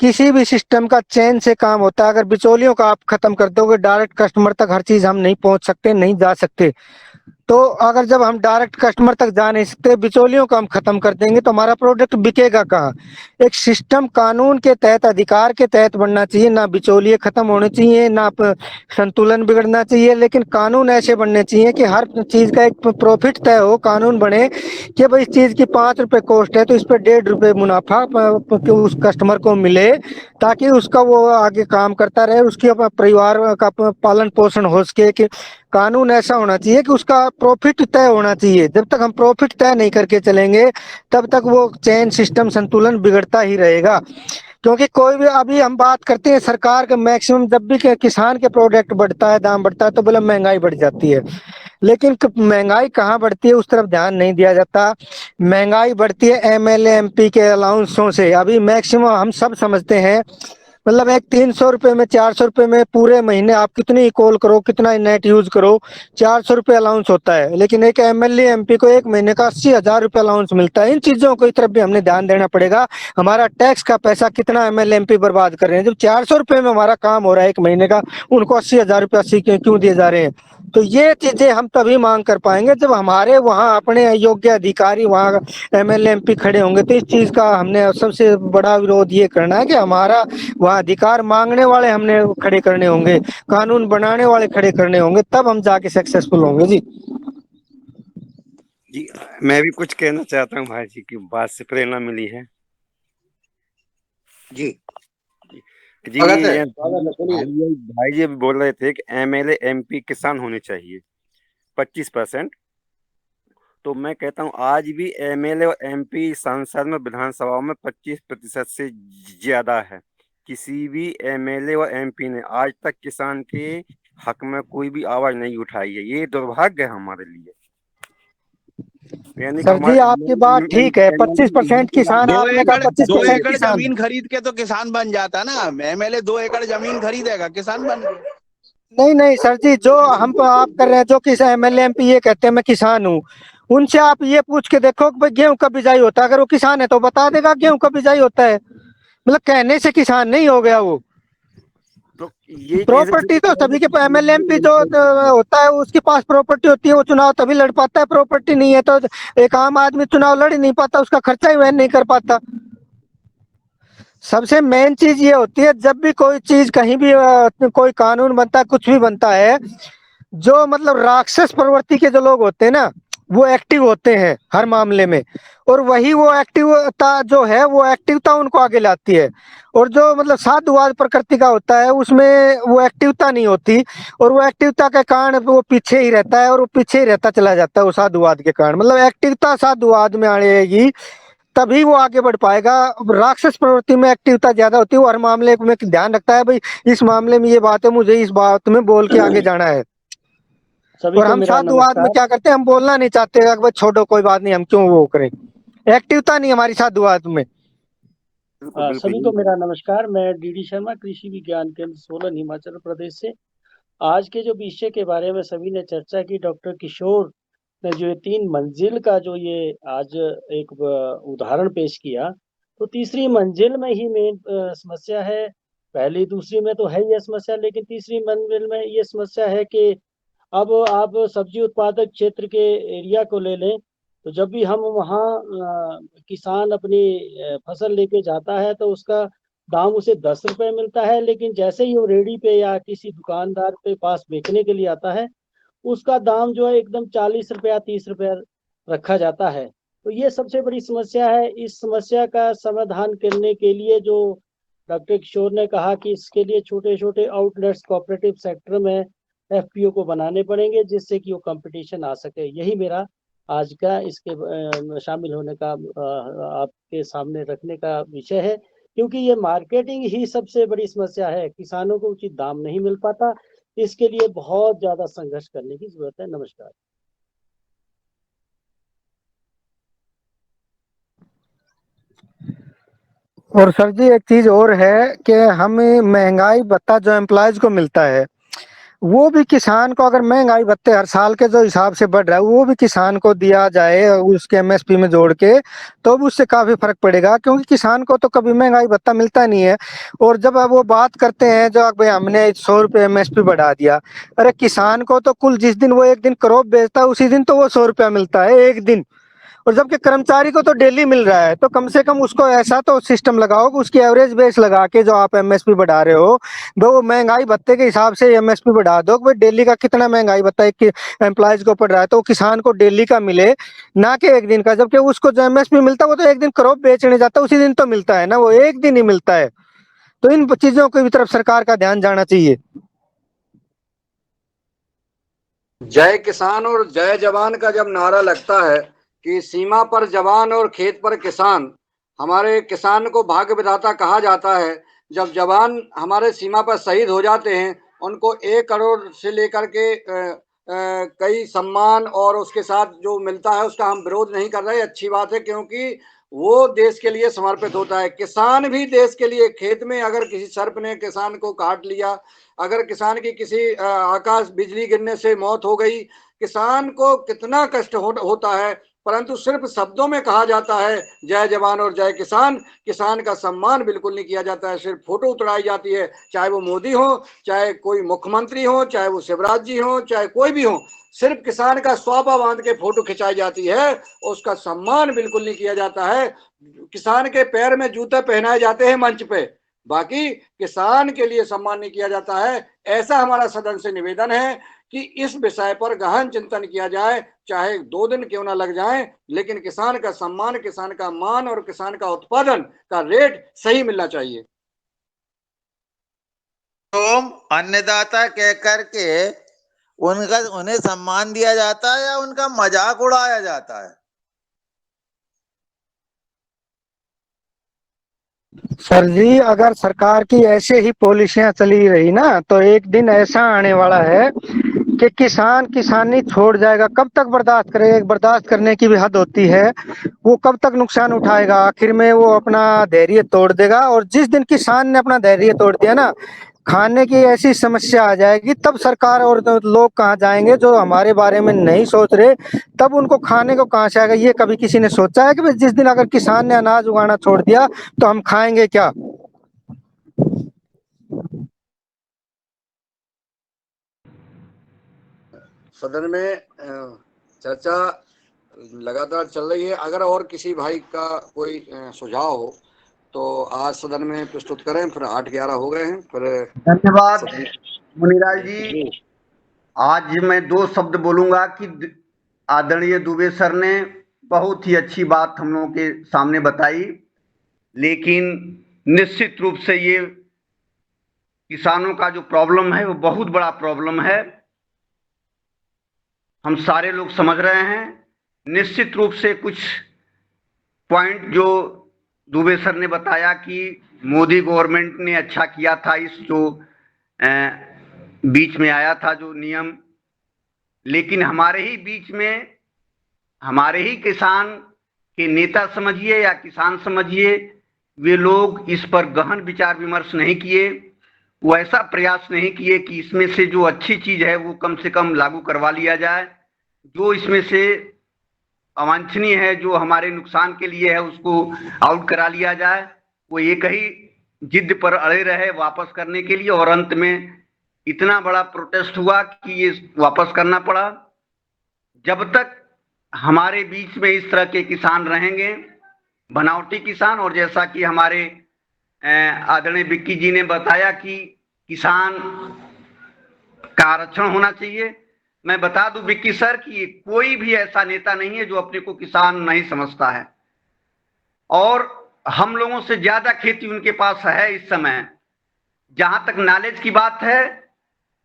किसी भी सिस्टम का चेन से काम होता है, अगर बिचौलियों का आप खत्म कर दोगे, डायरेक्ट कस्टमर तक हर चीज हम नहीं पहुंच सकते, नहीं जा सकते। तो अगर जब हम डायरेक्ट कस्टमर तक जा नहीं सकते, बिचौलियों को हम खत्म कर देंगे, तो हमारा प्रोडक्ट बिकेगा कहाँ। एक सिस्टम कानून के तहत, अधिकार के तहत बनना चाहिए, ना बिचौलिए खत्म होने चाहिए, ना संतुलन बिगड़ना चाहिए, लेकिन कानून ऐसे बनने चाहिए कि हर चीज का एक प्रॉफिट तय हो। कानून बने कि भाई इस चीज की 5 रुपए कॉस्ट है तो इस पर 1.5 रुपए मुनाफा उस कस्टमर को मिले, ताकि उसका वो आगे काम करता रहे, उसके परिवार का पालन पोषण हो सके। कि कानून ऐसा होना चाहिए कि उसका प्रॉफिट तय होना चाहिए। जब तक हम प्रॉफिट तय नहीं करके चलेंगे, तब तक वो चेन सिस्टम संतुलन बिगड़ता ही रहेगा। क्योंकि कोई भी, अभी हम बात करते हैं सरकार का, मैक्सिमम जब भी किसान के प्रोडक्ट बढ़ता है, दाम बढ़ता है, तो बोले महंगाई बढ़ जाती है। लेकिन महंगाई कहाँ बढ़ती है, उस तरफ ध्यान नहीं दिया जाता। महंगाई बढ़ती है एमएलए एमपी के अलाउंसों से। अभी मैक्सिमम हम सब समझते हैं, मतलब एक 300 रुपये में, 400 रुपये में पूरे महीने आप कितनी कॉल करो, कितना नेट यूज करो, 400 रुपये अलाउंस होता है। लेकिन एक एमएलए एमपी को एक महीने का 80,000 रुपये अलाउंस मिलता है। इन चीजों की तरफ भी हमने ध्यान देना पड़ेगा। हमारा टैक्स का पैसा कितना एमएलए एमपी बर्बाद कर रहे हैं। जब 400 रुपये में हमारा काम हो रहा है एक महीने का, उनको 80,000 रुपये 80 क्यों दिए जा रहे हैं। तो ये चीजें हम तभी मांग कर पाएंगे जब हमारे वहाँ अपने योग्य अधिकारी, वहाँ एमएलए एमपी खड़े होंगे। तो इस चीज का हमने सबसे बड़ा विरोध ये करना है कि हमारा वहाँ अधिकार मांगने वाले हमने खड़े करने होंगे, कानून बनाने वाले खड़े करने होंगे, तब हम जाके सक्सेसफुल होंगे। जी जी, मैं भी कुछ कहना चाहता हूँ भाई जी की बात से प्रेरणा मिली है। जी जी भाई जी बोल रहे थे कि एमएलए एमपी किसान होने चाहिए 25%। तो मैं कहता हूँ आज भी एमएलए और एमपी संसद में, विधानसभा में 25% से ज्यादा है। किसी भी एमएलए और एमपी ने आज तक किसान के हक में कोई भी आवाज नहीं उठाई है। ये दुर्भाग्य है हमारे लिए। सर जी, आपकी बात ठीक है, 25% किसान, आपने कहा 2 25% एकड़ किसान। जमीन खरीद के तो किसान बन जाता ना। एमएलए 2 एकड़ जमीन खरीदेगा, किसान बन गया। नहीं नहीं सर जी, जो हम आप कर रहे हैं, जो किस एमएलए एमपी ये कहते हैं मैं किसान हूँ, उनसे आप ये पूछ के देखो कि भाई गेहूं कब बिजाई होता है। अगर वो किसान है तो बता देगा गेहूं कब बिजाई होता है। मतलब कहने से किसान नहीं हो गया वो। तो ये प्रॉपर्टी तो सभी के एमएलए एमपी जो होता है उसके पास प्रॉपर्टी होती है, वो चुनाव तभी लड़ पाता है। प्रॉपर्टी नहीं है तो एक आम आदमी चुनाव लड़ ही नहीं पाता, उसका खर्चा ही वह नहीं कर पाता। सबसे मेन चीज ये होती है, जब भी कोई चीज कहीं भी कोई कानून बनता है, कुछ भी बनता है, जो मतलब राक्षस प्रवृत्ति के जो लोग होते हैं ना, वो एक्टिव होते हैं हर मामले में, और वही वो एक्टिवता जो है, वो एक्टिवता उनको आगे लाती है। और जो मतलब साधुवाद प्रकृति का होता है, उसमें वो एक्टिवता नहीं होती, और वो एक्टिवता के कारण वो पीछे ही रहता है, और वो पीछे ही रहता चला जाता है वो साधुवाद के कारण। मतलब एक्टिवता साधुवाद में आएगी तभी वो आगे बढ़ पाएगा। राक्षस प्रवृत्ति में एक्टिवता ज्यादा होती है, वो हर मामले में ध्यान रखता है, भाई इस मामले में ये बात है, मुझे इस बात में बोल के आगे जाना है। सभी और को हम मेरा साधुवाद में नमस्कार। क्या करते हैं, हम बोलना नहीं चाहते, भाई छोड़ो कोई बात नहीं, हम क्यों वो करें, एक्टिवता नहीं हमारी साधुवाद में। सभी को मेरा नमस्कार। मैं डीडी शर्मा, कृषि विज्ञान केंद्र सोलन, हिमाचल प्रदेश से। आज के जो विषय के बारे में सभी ने चर्चा की, डॉक्टर किशोर ने जो ये 3 मंजिल का जो ये आज एक उदाहरण पेश किया, तो तीसरी मंजिल में ही मेन समस्या है। पहली दूसरी में तो है ये समस्या, लेकिन तीसरी मंजिल में ये समस्या है कि अब आप सब्जी उत्पादक क्षेत्र के एरिया को ले लें, तो जब भी हम वहाँ किसान अपनी फसल लेके जाता है तो उसका दाम उसे 10 रुपए मिलता है, लेकिन जैसे ही वो रेडी पे या किसी दुकानदार पे पास बेचने के लिए आता है, उसका दाम जो है एकदम 40 रुपया 30 रुपया रखा जाता है। तो ये सबसे बड़ी समस्या है। इस समस्या का समाधान करने के लिए जो डॉक्टर किशोर ने कहा कि इसके लिए छोटे छोटे आउटलेट्स कोऑपरेटिव सेक्टर में एफपीओ को बनाने पड़ेंगे, जिससे कि वो कंपटीशन आ सके। यही मेरा आज का इसके शामिल होने का आपके सामने रखने का विषय है, क्योंकि ये मार्केटिंग ही सबसे बड़ी समस्या है। किसानों को उचित दाम नहीं मिल पाता, इसके लिए बहुत ज्यादा संघर्ष करने की जरूरत है। नमस्कार। और सर जी एक चीज और है कि हमें महंगाई भत्ता जो एम्प्लॉयज को मिलता है, वो भी किसान को, अगर महंगाई भत्ते हर साल के जो हिसाब से बढ़ रहा है, वो भी किसान को दिया जाए उसके एमएसपी में जोड़ के, तो भी उससे काफी फर्क पड़ेगा, क्योंकि किसान को तो कभी महंगाई भत्ता मिलता नहीं है। और जब अब वो बात करते हैं जो भाई हमने 100 रुपये एमएसपी बढ़ा दिया, अरे किसान को तो कुल जिस दिन वो एक दिन क्रॉप बेचता है, उसी दिन तो वो 100 रुपया मिलता है एक दिन। और जबकि कर्मचारी को तो डेली मिल रहा है, तो कम से कम उसको ऐसा तो सिस्टम लगाओ कि उसकी एवरेज बेस लगा के जो आप एमएसपी बढ़ा रहे हो, वो महंगाई भत्ते के हिसाब से एमएसपी बढ़ा दो कि भाई डेली का कितना महंगाई भत्ता एक एम्प्लॉयज को पड़ रहा है, तो किसान को डेली का मिले, ना कि एक दिन का। जबकि उसको जो एमएसपी मिलता है वो तो एक दिन क्रॉप बेचने जाता है, उसी दिन तो मिलता है ना, वो एक दिन ही मिलता है। तो इन चीजों की भी तरफ सरकार का ध्यान जाना चाहिए। जय किसान और जय जवान का जब नारा लगता है कि सीमा पर जवान और खेत पर किसान, हमारे किसान को भाग्य विधाता कहा जाता है। जब जवान हमारे सीमा पर शहीद हो जाते हैं, उनको 1 करोड़ से लेकर के कई सम्मान और उसके साथ जो मिलता है उसका हम विरोध नहीं कर रहे, अच्छी बात है, क्योंकि वो देश के लिए समर्पित होता है। किसान भी देश के लिए, खेत में अगर किसी सर्प ने किसान को काट लिया, अगर किसान की किसी आकाश बिजली गिरने से मौत हो गई, किसान को कितना कष्ट होता है, परंतु सिर्फ शब्दों में कहा जाता है जय जवान और जय किसान। किसान का सम्मान बिल्कुल नहीं किया जाता है, सिर्फ फोटो उतराई जाती है, चाहे वो मोदी हो, चाहे कोई मुख्यमंत्री हो, चाहे वो शिवराज जी हो, चाहे कोई भी हो, सिर्फ किसान का स्वापा बांध के फोटो खिंचाई जाती है, उसका सम्मान बिल्कुल नहीं किया जाता है। किसान के पैर में जूते पहनाए जाते हैं मंच पे, बाकी किसान के लिए सम्मान नहीं किया जाता है। ऐसा हमारा सदन से निवेदन है कि इस विषय पर गहन चिंतन किया जाए, चाहे 2 दिन क्यों ना लग जाए, लेकिन किसान का सम्मान, किसान का मान और किसान का उत्पादन का रेट सही मिलना चाहिए। तो अन्नदाता कह करके उन्हें सम्मान दिया जाता है या उनका मजाक उड़ाया जाता है? सर जी अगर सरकार की ऐसे ही पॉलिसियां चली रही ना, तो एक दिन ऐसा आने वाला है कि किसान किसानी छोड़ जाएगा। कब तक बर्दाश्त करेगा, एक बर्दाश्त करने की भी हद होती है। वो कब तक नुकसान उठाएगा, आखिर में वो अपना धैर्य तोड़ देगा। और जिस दिन किसान ने अपना धैर्य तोड़ दिया ना, खाने की ऐसी समस्या आ जाएगी, तब सरकार और तो लोग कहाँ जाएंगे जो हमारे बारे में नहीं सोच रहे, तब उनको खाने को कहाँ से आएगा। ये कभी किसी ने सोचा है कि भाई जिस दिन अगर किसान ने अनाज उगाना छोड़ दिया तो हम खाएंगे क्या? सदन में चर्चा लगातार चल रही है। अगर और किसी भाई का कोई सुझाव हो तो आज सदन में प्रस्तुत करें। फिर 8-11 हो गए हैं। फिर धन्यवाद मुनिलाल जी। आज मैं 2 शब्द बोलूंगा कि आदरणीय दुबे सर ने बहुत ही अच्छी बात हम लोगों के सामने बताई, लेकिन निश्चित रूप से ये किसानों का जो प्रॉब्लम है वो बहुत बड़ा प्रॉब्लम है, हम सारे लोग समझ रहे हैं। निश्चित रूप से कुछ पॉइंट जो दुबे सर ने बताया कि मोदी गवर्नमेंट ने अच्छा किया था, इस जो बीच में आया था जो नियम, लेकिन हमारे ही बीच में हमारे ही किसान के नेता समझिए या किसान समझिए, वे लोग इस पर गहन विचार विमर्श नहीं किए, वो ऐसा प्रयास नहीं किए कि इसमें से जो अच्छी चीज है वो कम से कम लागू करवा लिया जाए, जो इसमें से अवांछनीय है, जो हमारे नुकसान के लिए है, उसको आउट करा लिया जाए। वो एक ही जिद पर अड़े रहे वापस करने के लिए, और अंत में इतना बड़ा प्रोटेस्ट हुआ कि ये वापस करना पड़ा। जब तक हमारे बीच में इस तरह के किसान रहेंगे, बनावटी किसान, और जैसा कि हमारे आदरणीय विक्की जी ने बताया कि किसान का आरक्षण होना चाहिए, मैं बता दूं विक्की सर कि कोई भी ऐसा नेता नहीं है जो अपने को किसान नहीं समझता है, और हम लोगों से ज्यादा खेती उनके पास है इस समय। जहां तक नॉलेज की बात है,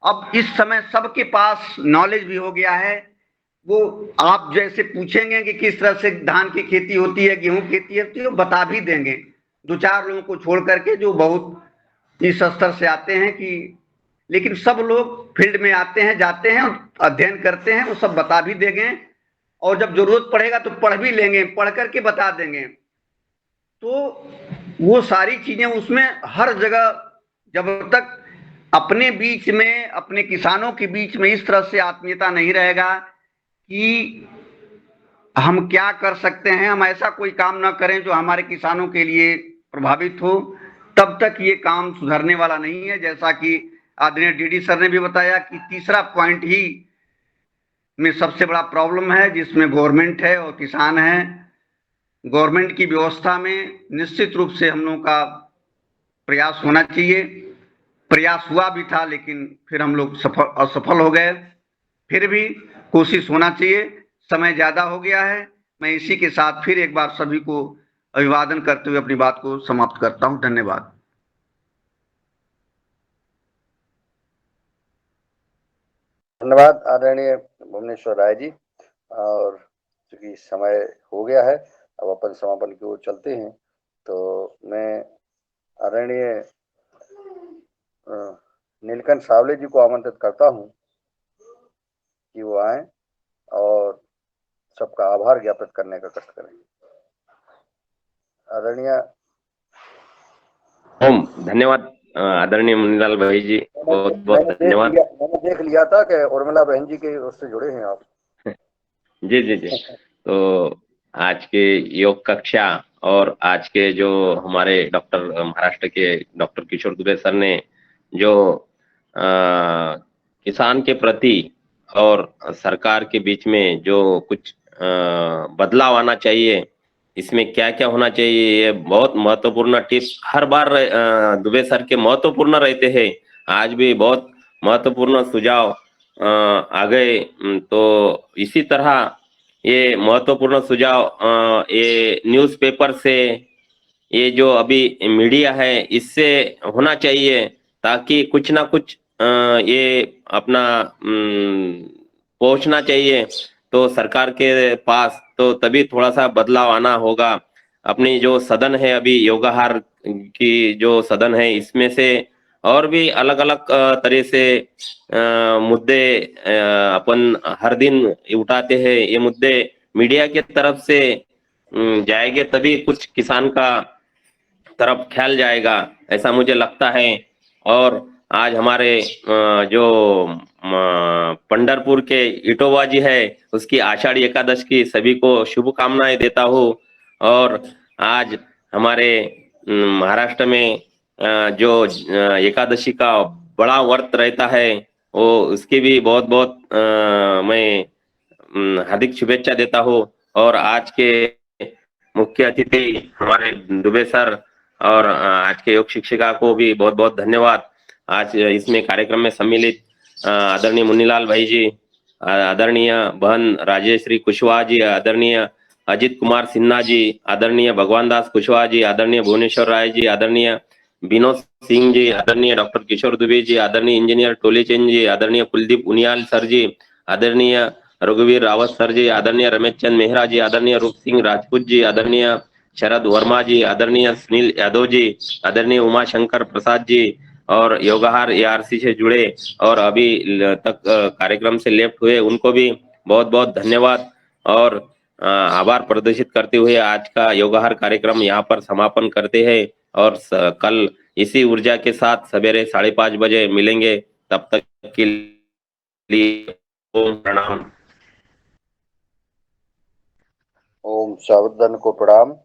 अब इस समय सबके पास नॉलेज भी हो गया है। वो आप जैसे पूछेंगे कि किस तरह से धान की खेती होती है, गेहूं की खेती होती है, वो बता भी देंगे, 2-4 लोगों को छोड़ करके जो बहुत इस स्तर से आते हैं कि, लेकिन सब लोग फील्ड में आते हैं, जाते हैं, अध्ययन करते हैं, वो सब बता भी देंगे, और जब जरूरत पड़ेगा तो पढ़ भी लेंगे, पढ़ करके बता देंगे। तो वो सारी चीजें उसमें हर जगह, जब तक अपने बीच में, अपने किसानों के बीच में इस तरह से आत्मीयता नहीं रहेगा कि हम क्या कर सकते हैं, हम ऐसा कोई काम ना करें जो हमारे किसानों के लिए प्रभावित हो, तब तक ये काम सुधरने वाला नहीं है। जैसा कि आदरणीय डीडी सर ने भी बताया कि तीसरा पॉइंट ही में सबसे बड़ा प्रॉब्लम है, जिसमें गवर्नमेंट है और किसान है। गवर्नमेंट की व्यवस्था में निश्चित रूप से हम लोगों का प्रयास होना चाहिए, प्रयास हुआ भी था, लेकिन फिर हम लोग असफल हो गए। फिर भी कोशिश होना चाहिए, समय ज्यादा हो गया है। मैं इसी के साथ फिर एक बार सभी को अभिवादन करते हुए अपनी बात को समाप्त करता हूं। धन्यवाद। धन्यवाद आदरणीय भुवनेश्वर राय जी। और चूंकि समय हो गया है, अब अपन समापन की ओर चलते हैं, तो मैं आदरणीय नीलकंठ सावले जी को आमंत्रित करता हूं कि वो आए और सबका आभार ज्ञापित करने का कष्ट करें। आदरणीय ओम धन्यवाद आदरणीय मुनिलाल भाई जी, बहुत बहुत धन्यवाद। मैंने देख लिया था कि उर्मिला बहन जी के उससे जुड़े हैं आप। जी जी जी। तो आज के योग कक्षा और आज के जो हमारे डॉक्टर महाराष्ट्र के डॉक्टर किशोर दुबे सर ने जो किसान के प्रति और सरकार के बीच में जो कुछ बदलाव आना चाहिए, इसमें क्या क्या होना चाहिए, ये बहुत महत्वपूर्ण टिप्स हर बार दुबे सर के महत्वपूर्ण रहते हैं। आज भी बहुत महत्वपूर्ण सुझाव आ गए। तो इसी तरह ये महत्वपूर्ण सुझाव ये न्यूज़पेपर से, ये जो अभी मीडिया है, इससे होना चाहिए, ताकि कुछ ना कुछ ये अपना पहुंचना चाहिए तो सरकार के पास, तो तभी थोड़ा सा बदलाव आना होगा। अपनी जो सदन है अभी योगाहार की जो सदन है, इसमें से और भी अलग अलग तरह से मुद्दे अपन हर दिन उठाते हैं। ये मुद्दे मीडिया के तरफ से जाएंगे तभी कुछ किसान का तरफ ख्याल जाएगा, ऐसा मुझे लगता है। और आज हमारे जो पंढरपुर के इटोबाजी है, उसकी आषाढ़ी एकादश की सभी को शुभकामनाएं देता हूँ। और आज हमारे महाराष्ट्र में जो एकादशी का बड़ा व्रत रहता है, वो उसकी भी बहुत बहुत मैं हार्दिक शुभेच्छा देता हूँ। और आज के मुख्य अतिथि हमारे दुबे सर और आज के योग शिक्षिका को भी बहुत बहुत धन्यवाद। आज इसमें कार्यक्रम में सम्मिलित आदरणीय मुन्नीलाल भाई जी, आदरणीय बहन राजेश्री कुशवाहा जी, आदरणीय अजित कुमार सिन्हा जी, आदरणीय भगवान दास कुशवाहा जी, आदरणीय भुवनेश्वर राय जी, आदरणीय विनोद सिंह जी, आदरणीय डॉक्टर किशोर दुबे जी, आदरणीय इंजीनियर टोलेचंद जी, आदरणीय कुलदीप उनियाल सर जी, आदरणीय रघुवीर रावत सर जी, आदरणीय रमेश चंद मेहरा जी, आदरणीय रूप सिंह राजपूत जी, आदरणीय शरद वर्मा जी, आदरणीय सुनील यादव जी, आदरणीय उमाशंकर प्रसाद जी, और योगाहार ARC से जुड़े और अभी तक कार्यक्रम से लेफ्ट हुए उनको भी बहुत बहुत धन्यवाद और आभार प्रदर्शित करते हुए आज का योगाहार कार्यक्रम यहाँ पर समापन करते हैं और कल इसी ऊर्जा के साथ सवेरे 5:30 बजे मिलेंगे। तब तक के लिए ओम प्रणाम। ओम सावधान को प्रणाम।